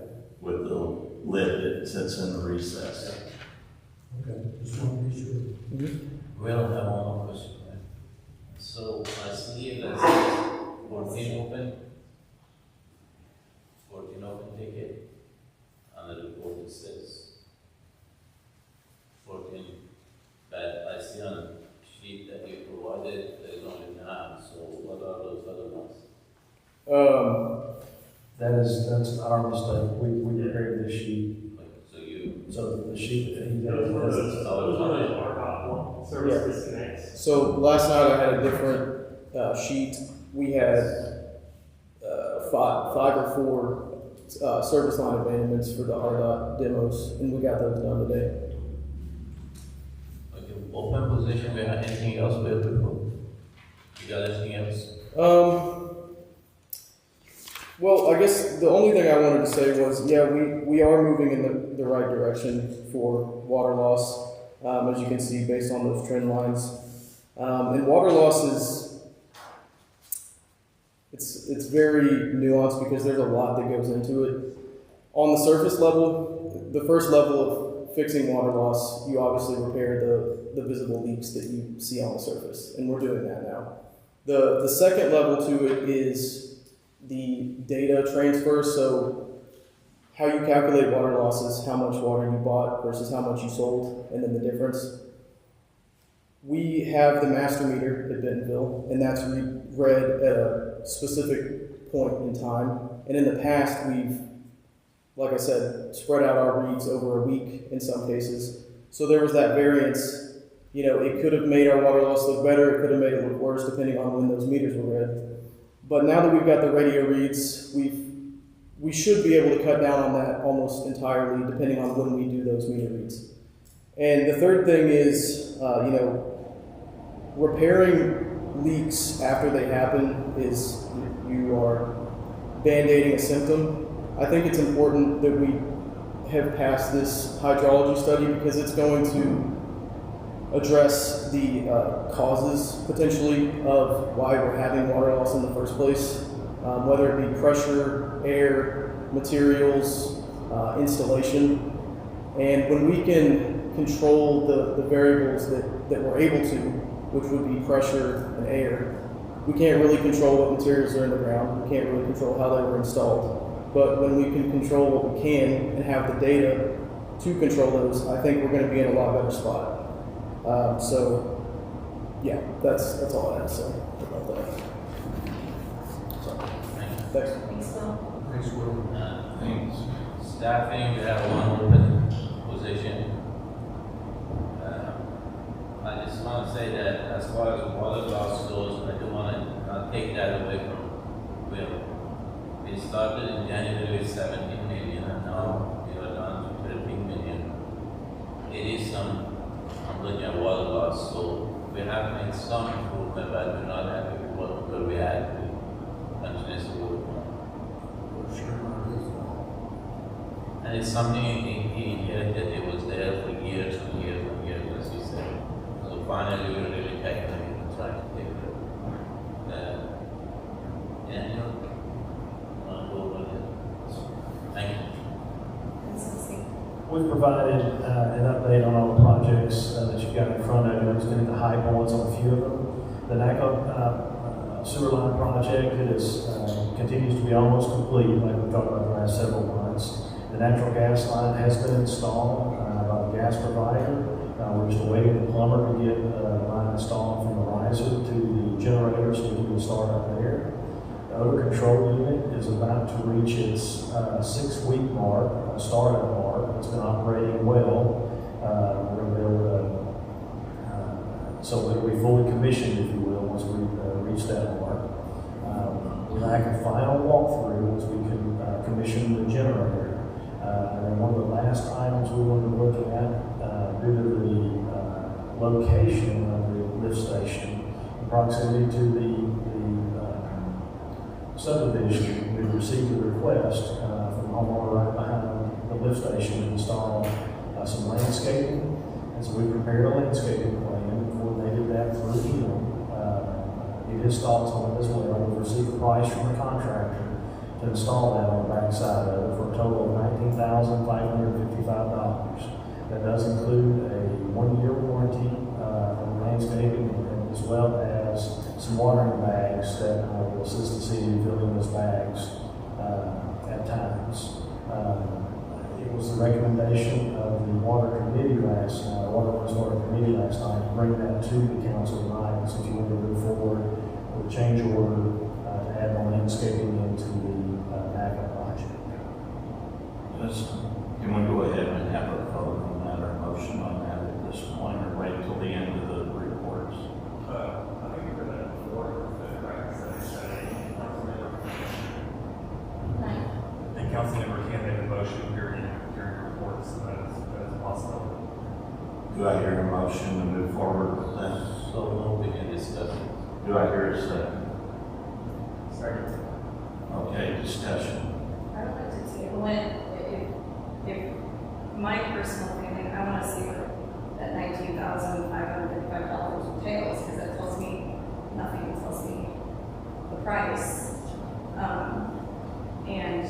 A: with the lid that sits in the recess.
C: okay, just want to be sure.
B: Well, I have one more question. Right? So I see that says 14 open ticket, and the report it says 14, but I see on the sheet that you provided, there's only 9, so what are those other ones?
C: That's our mistake, we prepared this sheet,
B: Like, so you,
C: so the sheet that he
E: Those were
C: does.
E: those are our service disconnects.
I: So last night I had a different sheet we had five or four service line abandonments for the RDOT demos, and we got those done today.
B: Okay, open position, we have anything else we have to put? You got anything else?
I: Well, I guess the only thing I wanted to say was, yeah, we are moving in the right direction for water loss, as you can see based on those trend lines. And water loss it's very nuanced because there's a lot that goes into it. On the surface level, the first level of fixing water loss, you obviously repair the visible leaks that you see on the surface, and we're doing that now. The second level to it is the data transfer, so how you calculate water loss is how much water you bought versus how much you sold, and then the difference. We have the master meter at Bentonville, and that's read at a specific point in time. And in the past, we've, like I said, spread out our reads over a week in some cases. So there was that variance. You know, it could have made our water loss look better, it could have made it look worse, depending on when those meters were read. But now that we've got the radio reads, we should be able to cut down on that almost entirely, depending on when we do those meter reads. And the third thing is, repairing leaks after they happen is you are band-aiding a symptom. I think it's important that we have passed this hydrology study because it's going to address the causes potentially of why we're having water loss in the first place, whether it be pressure, air, materials, installation. And when we can control the variables that we're able to, which would be pressure and air, we can't really control what materials are in the ground. We can't really control how they were installed. But when we can control what we can and have the data to control those, I think we're going to be in a lot better spot. So, yeah, that's all I have to say about that. Thanks.
F: Thanks, Bill.
C: Thanks, Will.
B: Things, staffing, we have one open position. I just want to say that as far as water loss goes, I don't want to take that away from Will. We started in January with 17 million and now we are down to 13 million. It is I'm looking at water loss, so we have made some improvement, but we're not happy with what we had to continuously work on. And it's something he inherited, it was there for years and years and years, as he said. So finally, we're really tackling it and trying to take it. Thank you.
E: We've provided an update on all the projects that you've got in front of you. I'm just going to hit the high points on a few of them. The NACO sewer line project continues to be almost complete, like we've talked about the last several months. The natural gas line has been installed by the gas provider. We're just awaiting the plumber to get the line installed from the riser to the generator so we can start up there. The odor control unit is about to reach its 6-week mark, startup mark. It's been operating well. We're going to be able to, so it'll be fully commissioned, if you will, once we reach that mark. We're like a final walkthrough once we can commission the generator. And then one of the last items we wanted to look at, due to the location of the lift station, proximity to the subdivision, we received a request from the homeowner right behind the lift station to install some landscaping. And so we prepared a landscaping plan and coordinated that through him. Get his thoughts on it as well. We've received a price from the contractor to install that on the back side of it for a total of $19,555. That does include a 1-year warranty on landscaping as well as some watering bags that will assist the city in filling those bags at times. It was the recommendation of the Water Committee last night, Water Committee last night, to bring that to the council tonight. So if you want to move forward with a change order to add more landscaping into the NACO project.
A: Can we go ahead and have a vote on that or motion on that at this point, or wait till the end of the reports?
J: I think you're going to have 4 that
A: Do I hear a motion to move forward with that?
B: So no, we can discuss it.
A: Do I hear a second?
I: Sorry.
A: Okay, discussion.
F: I would like to table it, if my personal opinion, I wanna see what that $19,555 entails, because that tells me nothing, it tells me the price. And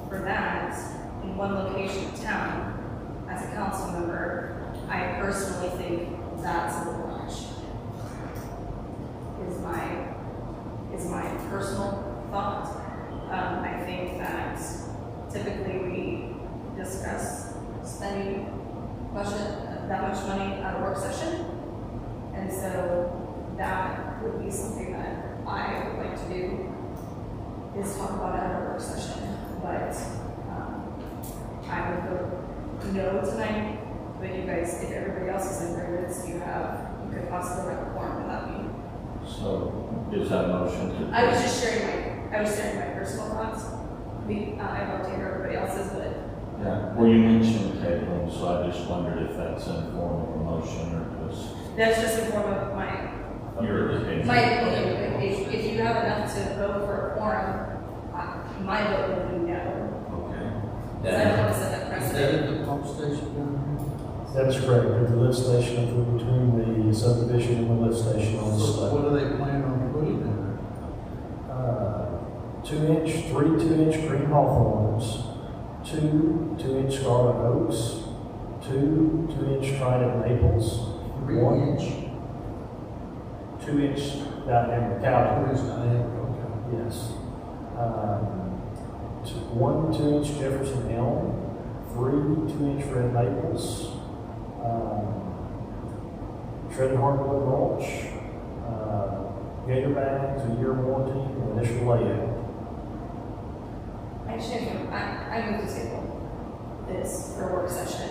F: for that, in one location of town, as a council member, I personally think that's a little much. Is my personal thought. I think that typically we discuss spending that much money at a work session. And so that would be something that I would like to do, is talk about it at a work session. But I would go no tonight, but you guys, if everybody else is in agreement, you could possibly have a quorum without me.
A: So, is that motion to?
F: I was sharing my personal thoughts. I'd love to hear everybody else's, but
A: Yeah, well, you mentioned tabling, so I just wondered if that's in form of a motion or just
F: that's just in form of
A: your opinion.
F: my opinion. If you have enough to vote for a quorum, my vote would be no.
A: Okay.
F: Because I don't want to set that
C: Is that
F: precedent.
C: at the pump station down
E: That is correct. There's a lift station between the subdivision and the lift station on
C: here?
E: the
C: So
E: site.
C: what are they planning on putting in there?
E: 3 2-inch green hawthorns, 2 2-inch scarlet oaks, 2 2-inch trident maples, 1
C: inch?
E: 2-inch diameter caliber.
C: Okay.
E: Yes. 1 2-inch Jefferson elm, 3 2-inch red maples, shredded hardwood mulch, gator bags, a year warranty, and initial layout.
F: Actually, I move to table this for work session.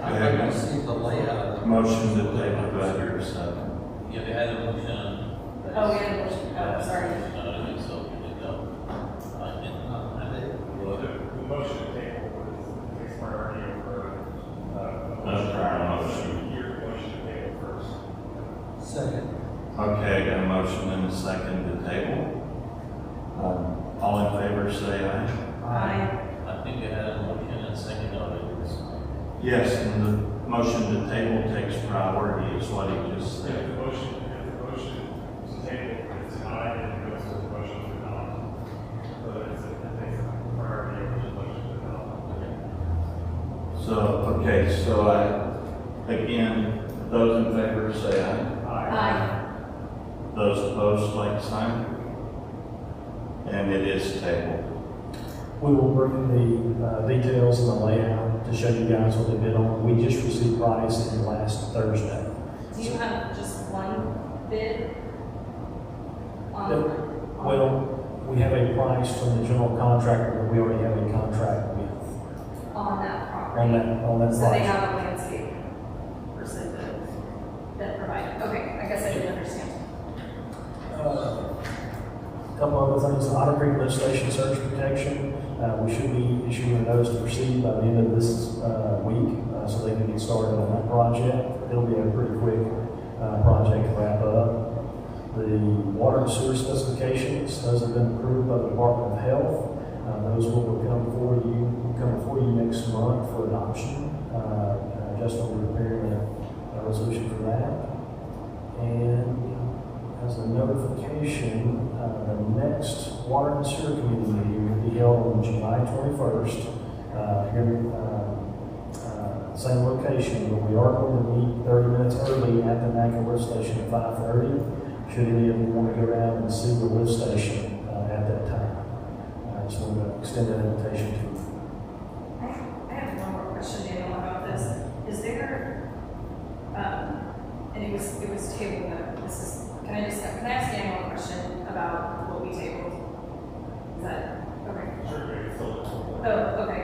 C: I'd like to see the layout.
A: Motion to table, do I hear a second?
B: Yeah, we had a motion.
F: Oh, we had a motion. Oh, sorry.
B: So, we go. I can,
J: The motion to table was takes priority over,
A: That's prior motion.
J: Your motion to table first.
C: Second.
A: Okay, got a motion and a second to table. All in favor, say aye.
B: I think we had a motion and second already.
A: Yes, and the motion to table takes priority, is what he just
J: If
A: said.
J: the motion to table is denied, then it goes to the motion to adopt. So it takes priority over the motion to adopt.
A: So, okay, so again, those in favor say aye.
F: Aye.
A: Those opposed, like sign. And it is tabled.
E: We will bring the details and the layout to show you guys what they bid on. We just received pricing last Thursday.
F: Do you have just one bid?
E: Well, we have a price from the general contractor that we already have a contract with
F: On that property?
E: on that
F: So they
E: project.
F: have a landscape person that provided, okay, I guess I didn't understand.
E: A couple other things, the Otter Creek Lift Station surge protection, we should be issuing a notice to proceed by the end of this week, so they can get started on that project. It'll be a pretty quick project to wrap up. The water and sewer specifications, those have been approved by the Department of Health. Those will come before you next month for adoption. Justin will prepare a resolution for that. And as a notification, the next Water and Sewer Committee meeting will be held on July 21st, here same location, but we are going to meet 30 minutes early at the NACA lift station at 5:30. Should any of you want to go around and see the lift station at that time. I just want to extend that invitation to you.
F: I have one more question, Daniel, about this. Is there, and it was tabled, this is, can I ask Daniel a question about what we tabled? Is that, okay?
J: Sure, it's still.
F: Oh, okay.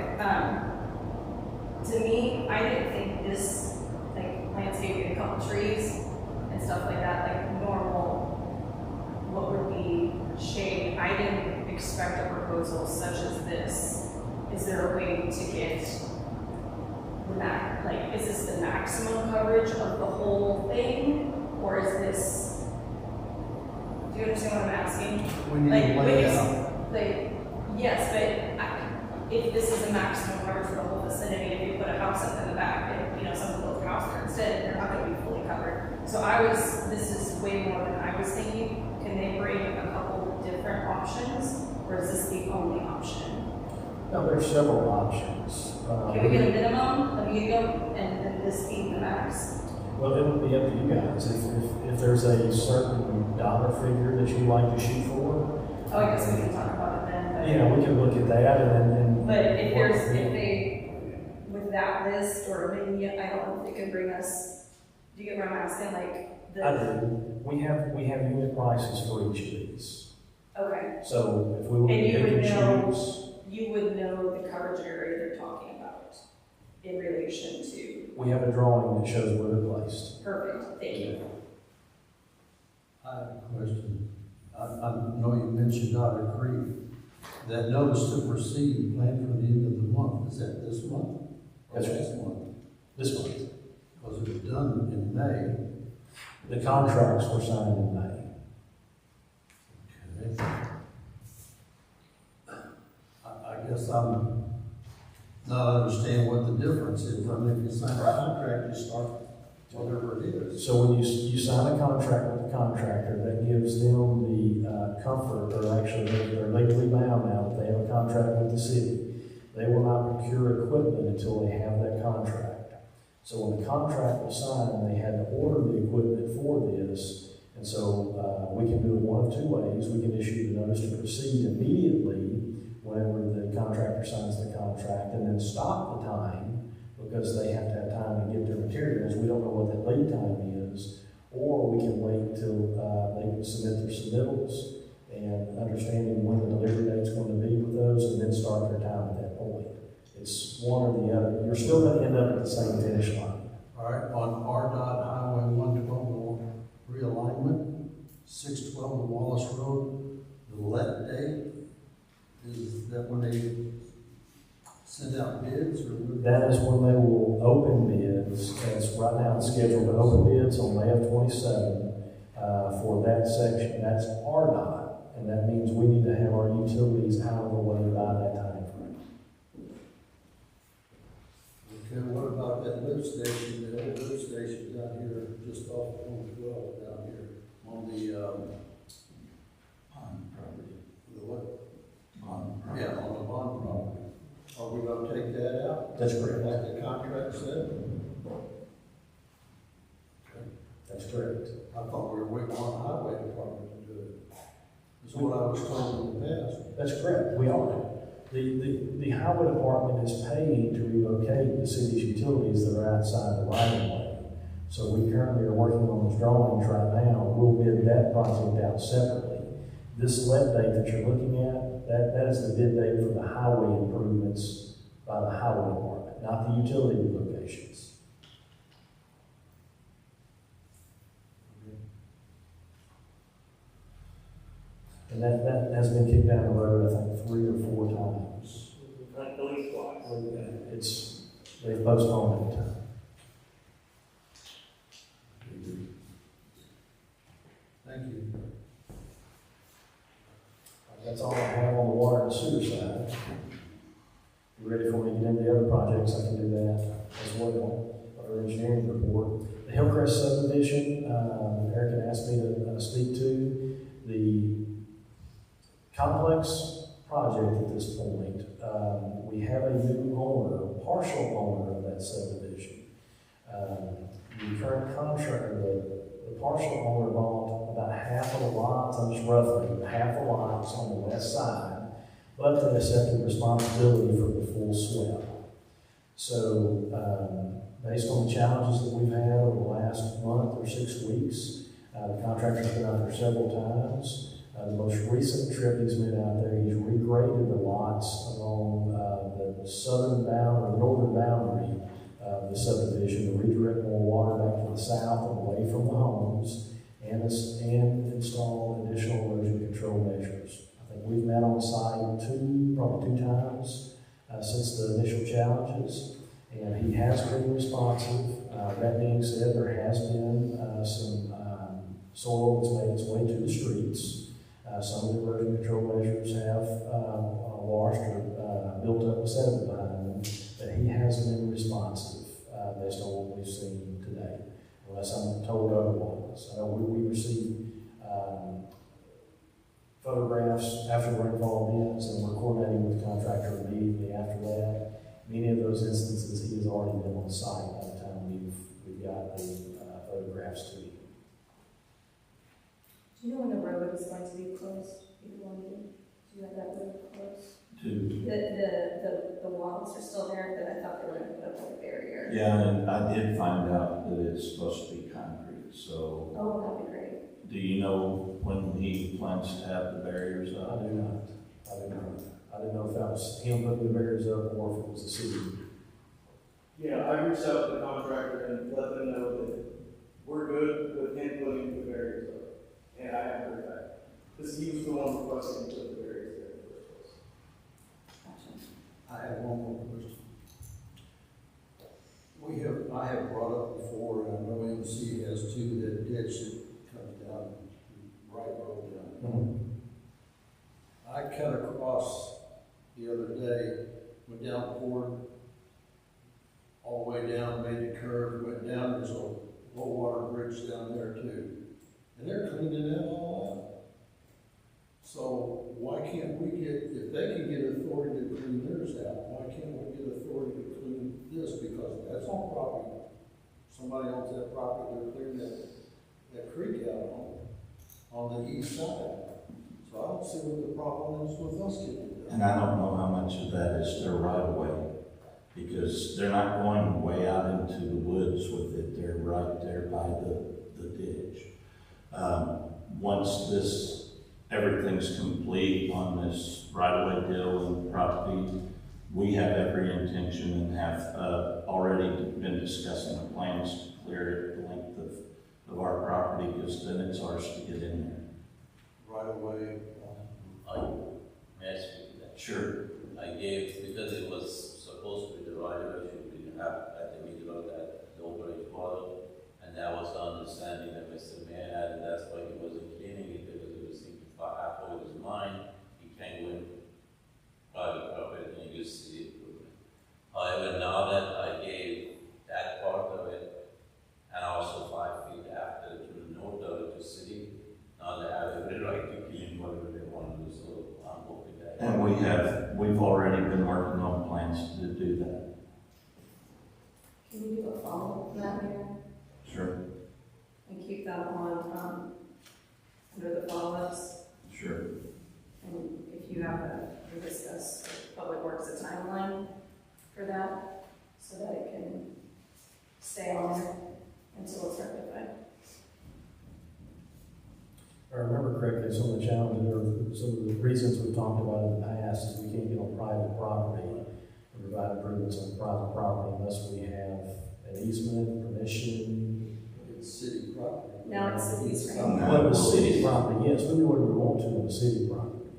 F: To me, I didn't think this, like landscaping, a couple trees and stuff like that, like normal, what would be shade. I didn't expect a proposal such as this. Is there a way to get that, like, is this the maximum coverage of the whole thing? Or is this, do you understand what I'm asking?
C: We need to
F: Like,
C: lay it
F: when
C: out.
F: you- like, yes, but if this is the maximum coverage for the whole vicinity, if you put a house up in the back, and, you know, someone builds a house there instead, they're not gonna be fully covered. So this is way more than I was thinking. Can they bring a couple different options, or is this the only option?
E: No, there's several options.
F: Can we get a minimum, a medium, and this be the max?
E: Well, it would be up to you guys. If there's a certain dollar figure that you'd like to shoot for,
F: Oh, I guess we can talk about it then, but.
E: yeah, we can look at that and.
F: But if they, with that list, or maybe, I don't know if they can bring us, do you get what I'm asking, like, the.
E: I do. We have unit prices for each of these.
F: Okay,
E: So if we look
F: And
E: at
F: you
E: pick
F: would
E: and
F: know-
E: choose,
F: you would know the coverage area they're talking about in relation to,
E: we have a drawing that shows where they're placed.
F: perfect, thank you.
C: I have a question. I know you mentioned Otter Creek. That notice to proceed planned for the end of the month, is that this month? Or
E: That's right.
C: next month?
E: This month.
C: Because it was done in May.
E: The contracts were signed in May.
C: Okay. I guess I'm not understanding what the difference is. I mean, if you sign a contract, you start whatever it is.
E: So when you sign a contract with the contractor, that gives them the comfort, or actually they're legally bound now that they have a contract with the city. They will not procure equipment until they have that contract. So when the contract was signed, they had to order the equipment for this. And so we can do it one of two ways. We can issue the notice to proceed immediately whenever the contractor signs the contract, and then stop the time because they have to have time to get their materials. We don't know what that lead time is. Or we can wait till they can submit their submittals and understanding when the delivery date's going to be with those, and then start their time at that point. It's one or the other. You're still going to end up at the same finish line.
C: All right, on RDOT Highway 112 realignment, 612 Wallace Road, the let date, is that when they send out bids, or?
E: That is when they will open bids. It's right now it's scheduled to open bids on May of 27 for that section. That's RDOT, and that means we need to have our utilities out of the way by that time frame.
C: Okay, what about that lift station, the old lift station down here, just off of 112 down here, on the,
A: On property.
C: the what?
A: On property.
C: Yeah, on the bond property. Are we gonna take that out?
E: That's correct.
C: Like the contract said? Okay.
E: That's correct.
C: I thought we were waiting on the highway department to do it. That's what I was told in the past.
E: That's correct. We are. The highway department is paying to relocate the city's utilities that are outside the right of way. So we currently are working on those drawings right now. We'll bid that project out separately. This let date that you're looking at, that is the bid date for the highway improvements by the highway department, not the utility locations. And that has been kicked down the road, I think, 3 or 4 times.
J: At least twice.
E: They've postponed it.
C: Thank you.
E: That's all I have on the water and sewer side. You ready for me to get into the other projects? I can do that as well, our engineering report. The Hillcrest subdivision, Eric had asked me to speak to. The complex project at this point, we have a new owner, partial owner of that subdivision. The current contractor, the partial owner bought about half of the lots, I'm just roughly, half the lots on the west side, but they accepted responsibility for the full swept. So, based on the challenges that we've had over the last month or 6 weeks, the contractor's been out there several times. The most recent trip he's been out there, he's regraded the lots along the southern boundary, northern boundary of the subdivision to redirect more water back to the south and away from the homes, and install additional erosion control measures. I think we've met on site probably two times since the initial challenges, And he has been responsive. That being said, there has been some soil that's made its way to the streets. Some of the erosion control measures have washed or built up a sediment behind them, but he has been responsive based on what we've seen today, unless I'm told otherwise. We received photographs after the rainfall events, and we're coordinating with the contractor immediately after that. Many of those instances, he has already been on site by the time we've got the photographs to him.
F: Do you know when the road is going to be closed? Do you have that road closed? The walls are still there, but I thought they were going to put up a barrier.
A: Yeah, and I did find out that it's supposed to be concrete, so.
F: Oh, that'd be great.
A: Do you know when he plans to have the barriers
E: I
A: up?
E: do not. I didn't know if that was him putting the barriers up or if it was the city.
I: Yeah, I reached out to the contractor and let them know that we're good with him putting the barriers up. And I haven't heard back. Because he was the one requesting to put the barriers there in the first place.
F: Gotcha.
C: I have one more question. I have brought up before, and I know MC has too, that ditch that comes down, right road down. I cut across the other day, went down Ford, all the way down, made the curve, went down, there's a low water bridge down there too. And they're cleaning that all out. So why can't we get, if they can get authority to clean theirs out, why can't we get authority to clean this? Because that's on property. Somebody owns that property, they're clearing that creek out on the east side. So I don't see what the problem is with us getting it done.
A: And I don't know how much of that is their right of way, because they're not going way out into the woods with it. They're right there by the ditch. Once everything's complete on this right-of-way deal and property, we have every intention and have already been discussing the plans to clear it the length of our property, because then it's ours to get in there.
C: Right away.
B: May I speak to that?
A: Sure.
B: I gave, because it was supposed to be the right of way, should be at the middle of that low bridge bottom, and that was the understanding that Mr. Mayor had, and that's why he wasn't cleaning it, because he was thinking if I have his mind, he can go in private property and use city equipment. However, now that I gave that part of it, and also 5 feet after to the north of it to city, now they have every right to clean whatever they want to do, so I'm hoping that.
A: And we've already been working on plans to do that.
F: Can you do a follow-up on that, Mayor?
A: Sure.
F: And keep that on, under the follow-ups?
A: Sure.
F: And if you have to discuss Public Works a timeline for that, so that it can stay on there until it's rectified.
E: If I remember correctly, some of the challenges or some of the reasons we've talked about in the past is we can't get on private property and provide improvements on private property unless we have an easement, permission.
C: It's city property.
F: Now it's cities, right?
E: Well, the city property, yes, we do what we want to on the city property.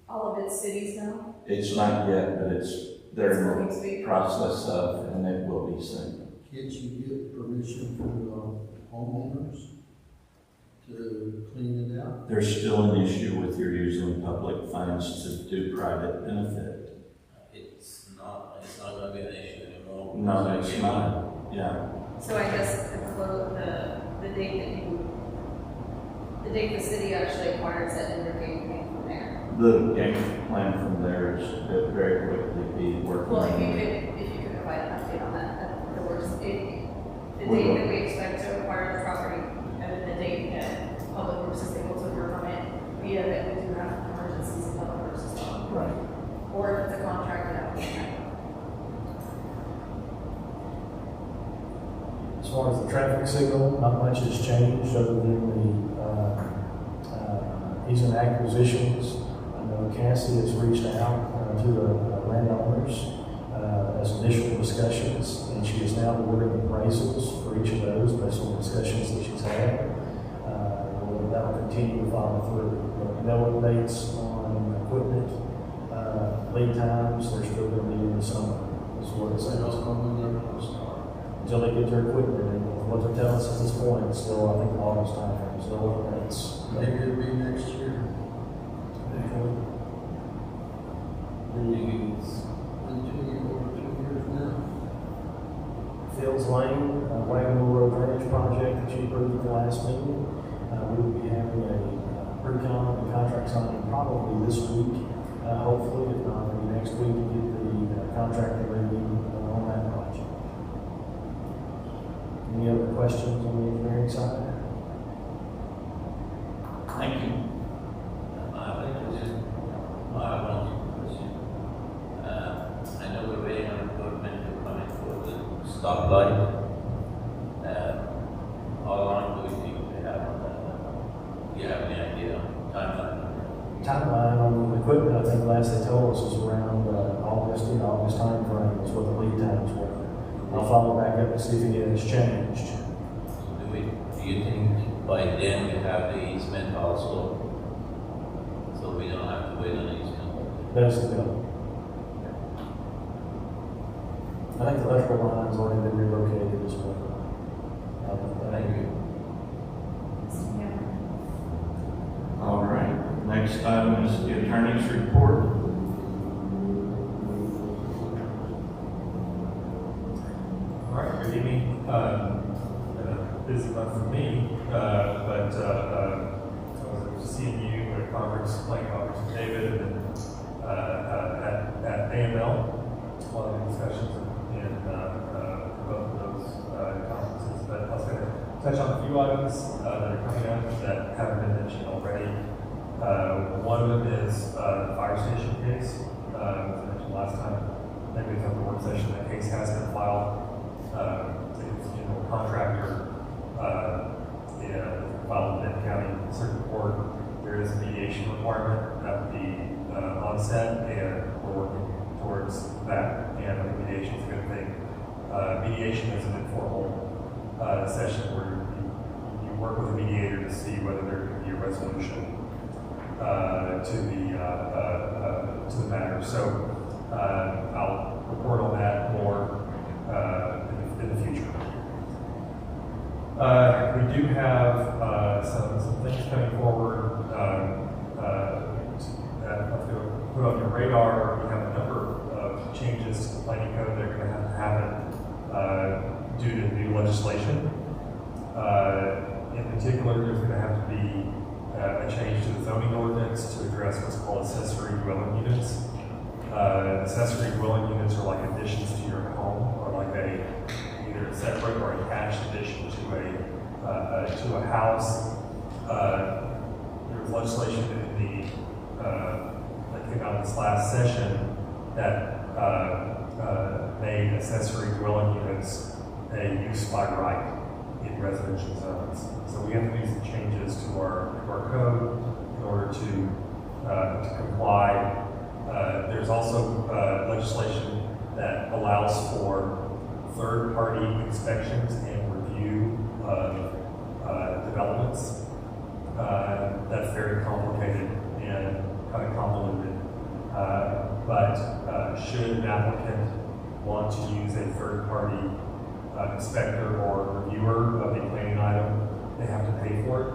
F: All of it's cities now?
A: It's not yet, but they're in
F: It's going to
A: the
F: be-
A: process of, and it will be soon.
C: Can't you get permission from homeowners to clean it out?
A: There's still an issue with your using public funds to do private benefit.
B: It's not going to be an issue anymore.
A: No, it's not. Yeah.
F: So I guess the date the city actually acquires it and they're game plan from there.
A: The game plan from there is to very quickly be working.
F: Well, if
A: on
F: you
A: it.
F: could provide an update on that works. The date
A: will.
F: that we expect to acquire the property and the date that Public Works is able to work on it via that we do have emergencies in Public Works as well.
A: Right.
F: Or if it's a contracted applicant.
E: As far as the traffic signal, not much has changed other than the easement acquisitions. I know Cassie has reached out to the landowners as initial discussions, and she is now ordering appraisals for each of those based on discussions that she's had. That will continue to follow through. No updates on equipment, lead times, they're still going to be in the summer is what it
C: They
E: says.
C: don't know when they're gonna start.
E: Until they get their equipment, and what they're telling us at this point, it's still, I think, August timeframe, still, it's.
C: Maybe it'll be next year. Over 2 years now.
E: Fields Lane, Wagon Wheel Road Drainage Project that you approved at the last meeting. We will be having a pre-con and contract signing probably this week, hopefully, if not, maybe next week, to get the contractor ready on that project. Any other questions on the engineering side?
A: Thank you.
B: I think it's just, I have one question. I know we're waiting on equipment to come in for the stoplight. How long do we think we have on that? Do you have any idea, timeline?
E: Timeline on the equipment, I think last they told us was around August timeframe is what the lead times were. I'll follow back up and see if it has changed.
B: Do you think by then we have the easement also? So we don't have to wait on the easement?
E: That's the goal. I think the electrical line's already been relocated as well.
B: Thank you.
A: All right, next item is the attorney's report.
J: All right, good evening. Busy month for me, but I was seeing you at a conference, playing conference with David, and at AML, a lot of discussions in both of those conferences. But I was going to touch on a few items that are coming up that haven't been mentioned already. One of them is the fire station case. As I mentioned last time, maybe it's at the work session, that case has been filed. It's a general contractor filed in Benton County Circuit Court. There is a mediation requirement at the onset, and we're working towards that. And I think mediation is a good thing. Mediation is an informal session where you work with a mediator to see whether there can be a resolution to the matter. So I'll report on that more in the future. We do have some things coming forward that I'm going to put on your radar. We have a number of changes to the planning code that are going to have to happen due to new legislation. In particular, there's going to have to be a change to the zoning ordinance to address what's called accessory dwelling units. Accessory dwelling units are like additions to your home, or like either a separate or attached addition to a house. There was legislation that came out this last session that made accessory dwelling units a use by right in residential zones. So we have to do some changes to our code in order to comply. There's also legislation that allows for third-party inspections and review of developments. That's very complicated and kind of convoluted. But should an applicant want to use a third-party inspector or reviewer of a planning item, they have to pay for it.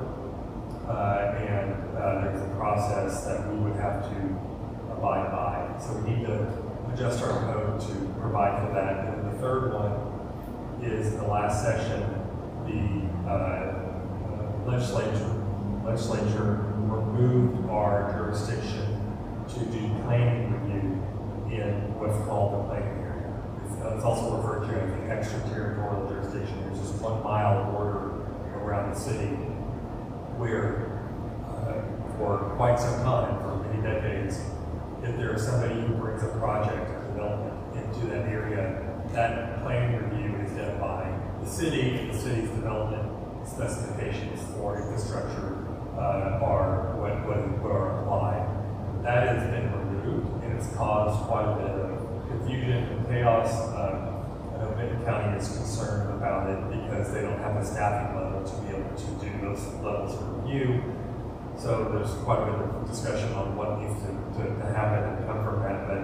J: And there's a process that we would have to abide by. So we need to adjust our code to provide for that. And the third one is the last session, the legislature removed our jurisdiction to do planning review in what's called the planning area. It's also referred to as the extraterritorial jurisdiction. There's just 1 mile border around the city where for quite some time, for many decades, if there is somebody who brings a project or development into that area, that planning review is done by the city, and the city's development specifications for infrastructure are what are applied. That has been removed, and it's caused quite a bit of confusion and chaos. I know Benton County is concerned about it because they don't have the staffing level to be able to do those levels of review. So there's quite a bit of discussion on what needs to happen and come from that. But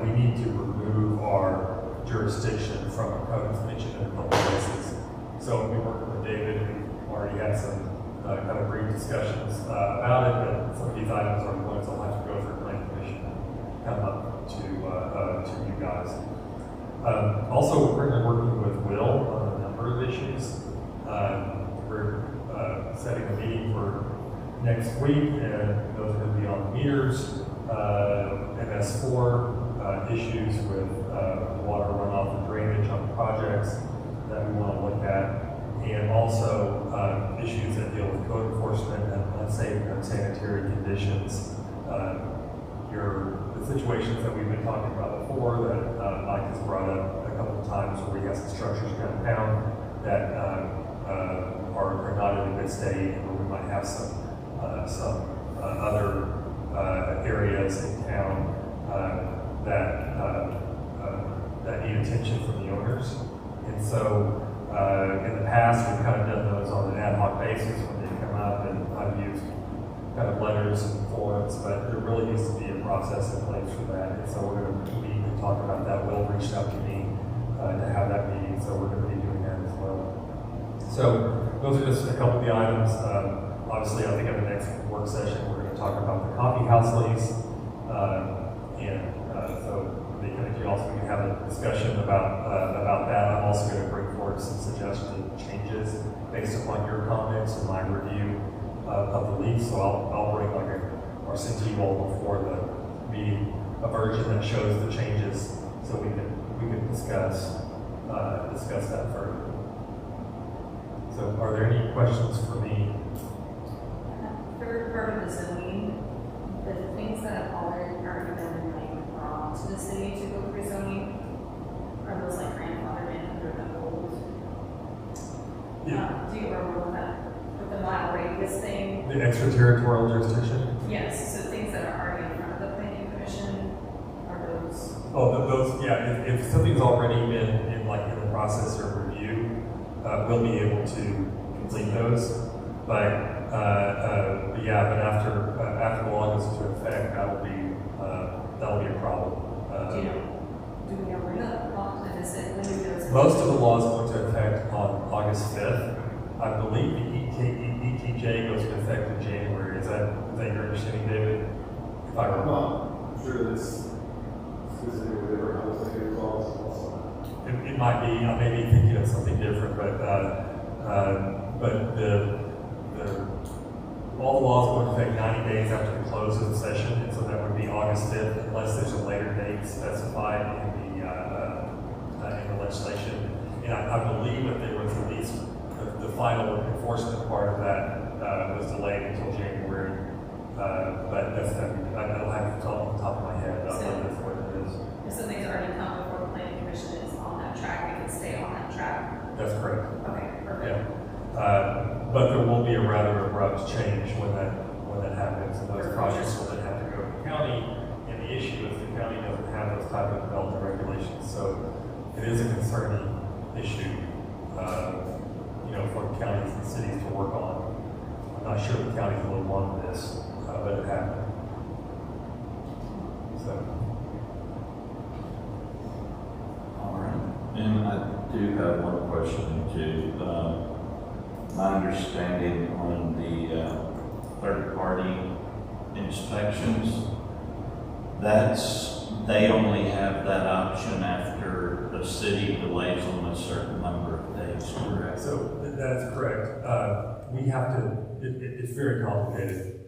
J: we need to remove our jurisdiction from a code that's mentioned in a couple places. So we worked with David, we already had some kind of brief discussions about it, but some of these items are ones I'll have to go through planning commission and come up to you guys. Also, we're currently working with Will on a number of issues. We're setting a meeting for next week, and those are going to be on meters, MS4, issues with water runoff and drainage on projects that we want to look at, and also issues that deal with code enforcement and unsafe and unsanitary conditions. The situations that we've been talking about before that Mike has brought up a couple of times where we have some structures downtown that are not in a good state, and where we might have some other areas in town that need attention from the owners. And so in the past, we've kind of done those on an ad hoc basis when they come up, and I've used kind of letters and forms, but there really needs to be a process in place for that. And so we're going to meet and talk about that. Will reached out to me to have that meeting, so we're going to be doing that as well. So those are just a couple of the items. Obviously, I think at the next work session, we're going to talk about the coffee house lease. So if you also can have a discussion about that. I'm also going to bring forward some suggested changes based upon your comments and my review of the lease. So I'll bring or send to you all before the meeting a version that shows the changes, so we can discuss that further. So, are there any questions for me?
F: Third part of the zoning, the things that have already been brought to the city to go through zoning, are those like grandfathered in under the old?
J: Yeah.
F: Do you remember what that, with the mile radius thing?
J: The extraterritorial jurisdiction?
F: Yes, so things that are already in front of the planning commission, are those?
J: Oh, those, yeah, if something's already been in the process of review, we'll be able to complete those. But after the law goes into effect, that'll be a problem.
F: Do we know when the law is it? When do those?
J: Most of the laws go into effect on August 5th. I believe the ETJ goes into effect in January. Is that your understanding, David? If I recall.
H: I'm sure that's specifically different. I was thinking it was also.
J: It might be. I may be thinking of something different, but all the laws go into effect 90 days after the close of the session, and so that would be August 5th, unless there's a later date specified in the legislation. And I believe that there was at least the final enforcement part of that was delayed until January. But that's I don't have it off the top of my head. That's what it is.
F: If something's already come before the planning commission is on that track, we can stay on that track.
J: That's correct.
F: Okay, perfect.
J: Yeah. But there will be a rather abrupt change when that happens, and those projects will then have to go to the county. And the issue is the county doesn't have those type of development regulations, so it is a concerning issue, for counties and cities to work on. I'm not sure the counties will want this, but it happened. So.
A: All right, and I do have one question too. My understanding on the third-party inspections, they only have that option after the city delays them a certain number of days, correct?
J: So that is correct. We have to, it's very complicated,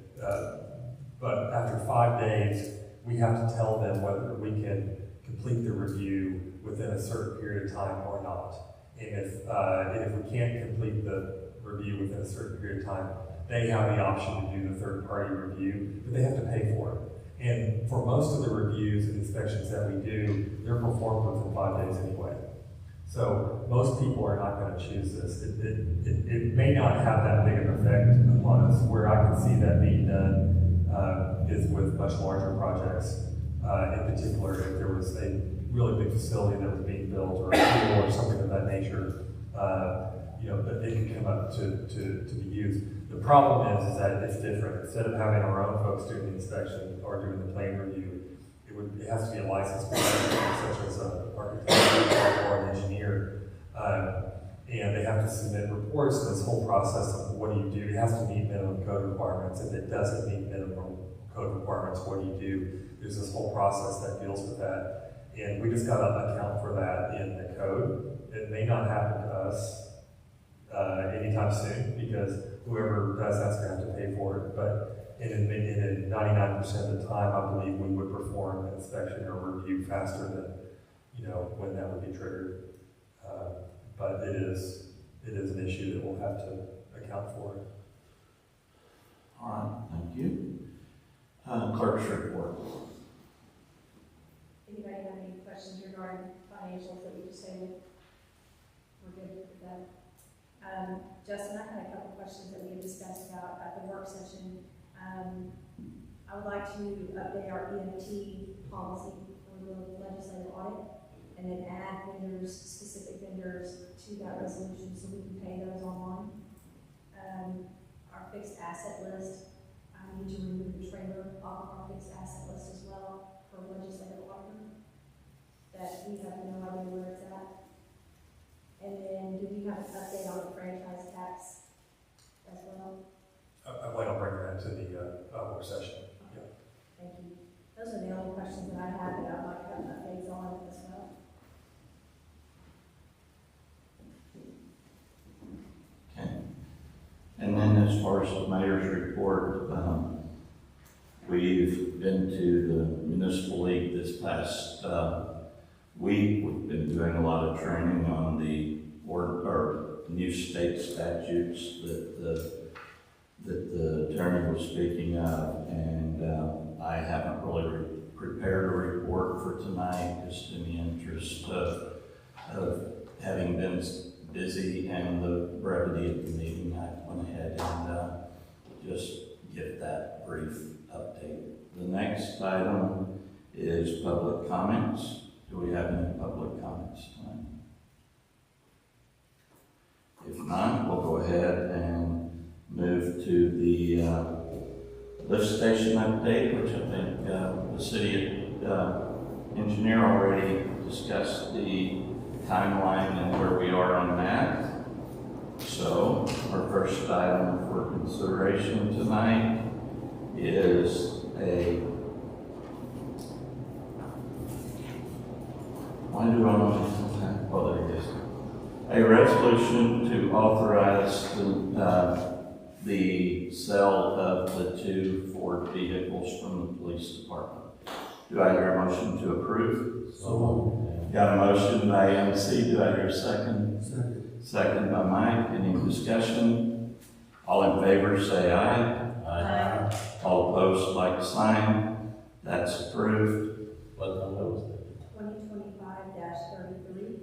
J: but after 5 days, we have to tell them whether we can complete the review within a certain period of time or not. And if we can't complete the review within a certain period of time, they have the option to do the third-party review, but they have to pay for it. And for most of the reviews and inspections that we do, they're performed within 5 days anyway. So most people are not going to choose this. It may not have that big of an effect upon us. Where I can see that being done is with much larger projects. In particular, if there was a really big facility that was being built or a pool or something of that nature, that they can come up to be used. The problem is that it's different. Instead of having our own folks doing the inspection or doing the plan review, it has to be a licensed professional, such as an architect or an engineer. And they have to submit reports in this whole process of what do you do? It has to meet minimum code requirements. If it doesn't meet minimum code requirements, what do you do? There's this whole process that deals with that. And we just got to account for that in the code. It may not happen to us anytime soon, because whoever does that's going to have to pay for it. But in 99% of the time, I believe we would perform an inspection or review faster than, when that would be triggered. But it is an issue that we'll have to account for.
A: All right, thank you. Clerk's report.
D: Anybody have any questions regarding financials that we just stated? We're good with that. Justin, I had a couple questions that we had discussed about at the work session. I would like to update our EMT policy for the legislative audit, and then add vendors, specific vendors to that resolution so we can pay those online. Our fixed asset list, I need to remove the trailer off of our fixed asset list as well for legislative auditor, that we have no idea where it's at. And then, do we have an update on the franchise tax as well?
J: I plan on bringing that to the work session. Yeah.
D: Thank you. Those are the only questions that I have that I'd like to have updates on as well.
A: Okay. And then as far as the mayor's report, we've been to the municipal league this past week. We've been doing a lot of training on the new state statutes that the attorney was speaking of, and I haven't really prepared a report for tonight, just in the interest of having been busy and the brevity of the meeting. I went ahead and just give that brief update. The next item is public comments. Do we have any public comments tonight? If not, we'll go ahead and move to the lift station update, which I think the city engineer already discussed the timeline and where we are on that. So our first item for consideration tonight is a resolution to authorize the sale of the 2 Ford vehicles from the police department. Do I hear a motion to approve? Got a motion by MC. Do I hear a second? Second by Mike. Any discussion? All in favor say aye.
B: Aye.
A: All opposed, like sign. That's approved.
B: What number was that?
D: 2025-33.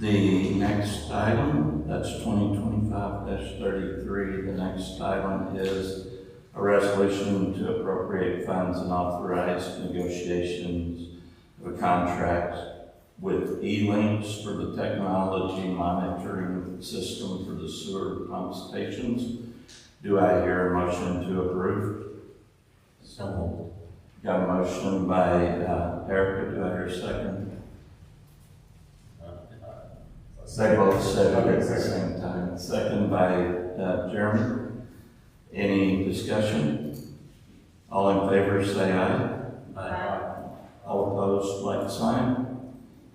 A: The next item, that's 2025-33. The next item is a resolution to appropriate funds and authorize negotiations of a contract with E-Links for the technology monitoring system for the sewer pump stations. Do I hear a motion to approve?
B: So moved.
A: Got a motion by Erica. Do I hear a second? They both said it at the same time. Second by Jeremy. Any discussion? All in favor say aye.
B: Aye.
A: All opposed, like sign.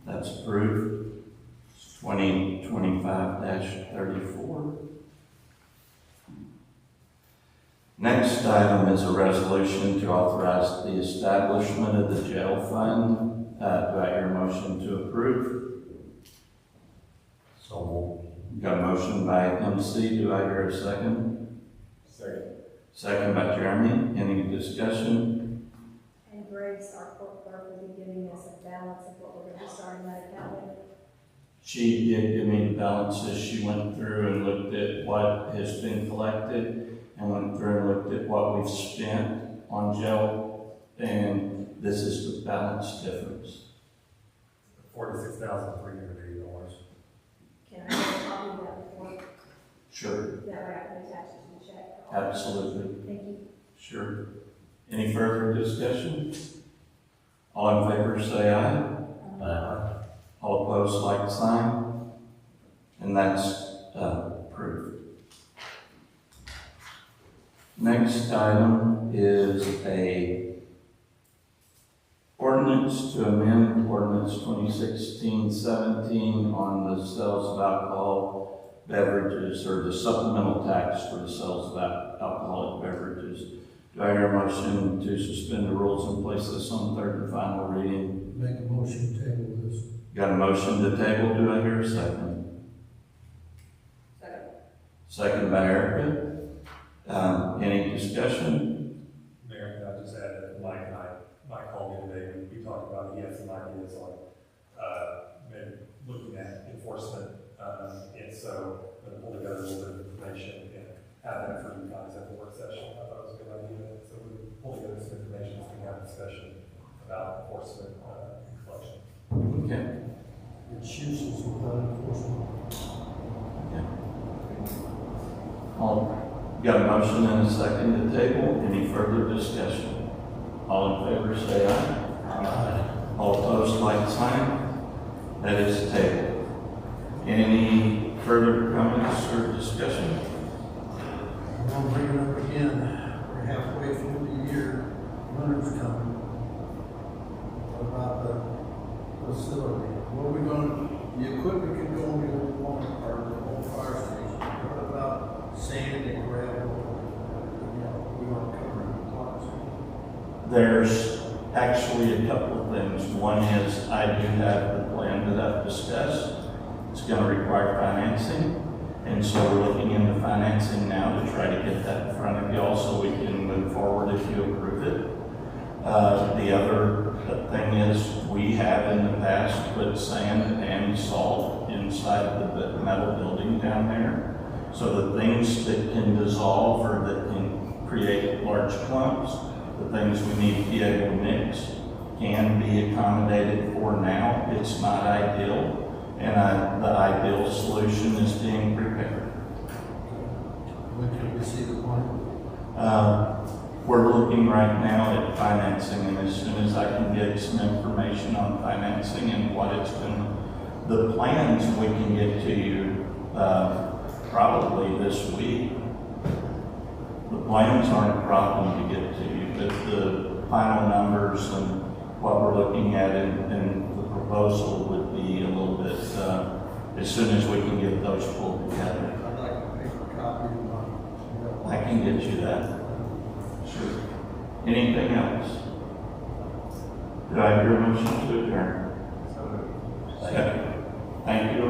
A: That's approved. 2025-34. Next item is a resolution to authorize the establishment of the jail fund. Do I hear a motion to approve?
B: So moved.
A: Got a motion by MC. Do I hear a second?
B: Second.
A: Second by Jeremy. Any discussion?
D: And Grace, our court clerk, will be giving us a balance of what we're going to be starting that account with.
A: She did give me the balances. She went through and looked at what has been collected and went through and looked at what we've spent on jail, and this is the balance difference.
J: $46,380.
D: Can I get a copy of that report?
A: Sure.
D: That way I can attach it to the check.
A: Absolutely.
D: Thank you.
A: Sure. Any further discussion? All in favor say aye. All opposed, like sign. And that's approved. Next item is a ordinance to amend ordinance 2016-17 on the sales of alcohol beverages, or the supplemental tax for the sales of alcoholic beverages. Do I hear a motion to suspend the rules and place this on third and final reading?
C: Make a motion to table this.
A: Got a motion to table, do I hear a second?
F: Second.
A: Second by Erica. Any discussion?
J: Mayor, can I just add that Mike and Mike called me today, we talked about, he had some ideas on, maybe looking at enforcement, and so I'm gonna pull together a little bit of information and have that for you guys at the work session. I thought it was a good idea, so we pull together some information, so we can have a discussion about enforcement, and collection.
A: Okay.
C: It's useless without enforcement.
A: Got a motion and a second to table. Any further discussion? All in favor say aye. All opposed, like sign. That is tabled. Any further comments or discussion?
C: I'm gonna bring it up again. We're halfway through the year, winter's coming. What about the facility? What are we gonna, the equipment can go on the old one, or the old fire station. What about sand and gravel? We don't cover it twice.
A: There's actually a couple of things. One is I do have the plan that I've discussed. It's going to require financing. And so we're looking into financing now to try to get that in front of you all so we can move forward if you approve it. The other thing is we have in the past put sand and salt inside the metal building down there. So the things that can dissolve or that can create large clumps, the things we need to be able to mix, can be accommodated for now. It's not ideal, and the ideal solution is being prepared.
C: When can we see the money?
A: We're looking right now at financing, and as soon as I can get some information on financing and what it's going to, the plans we can get to you probably this week. The plans aren't a problem to get to you, but the final numbers and what we're looking at in the proposal would be a little bit, as soon as we can get those pulled together.
C: I'd like a paper copy of mine.
A: I can get you that. Sure. Anything else? Did I hear a motion to adjourn? Second. Thank you.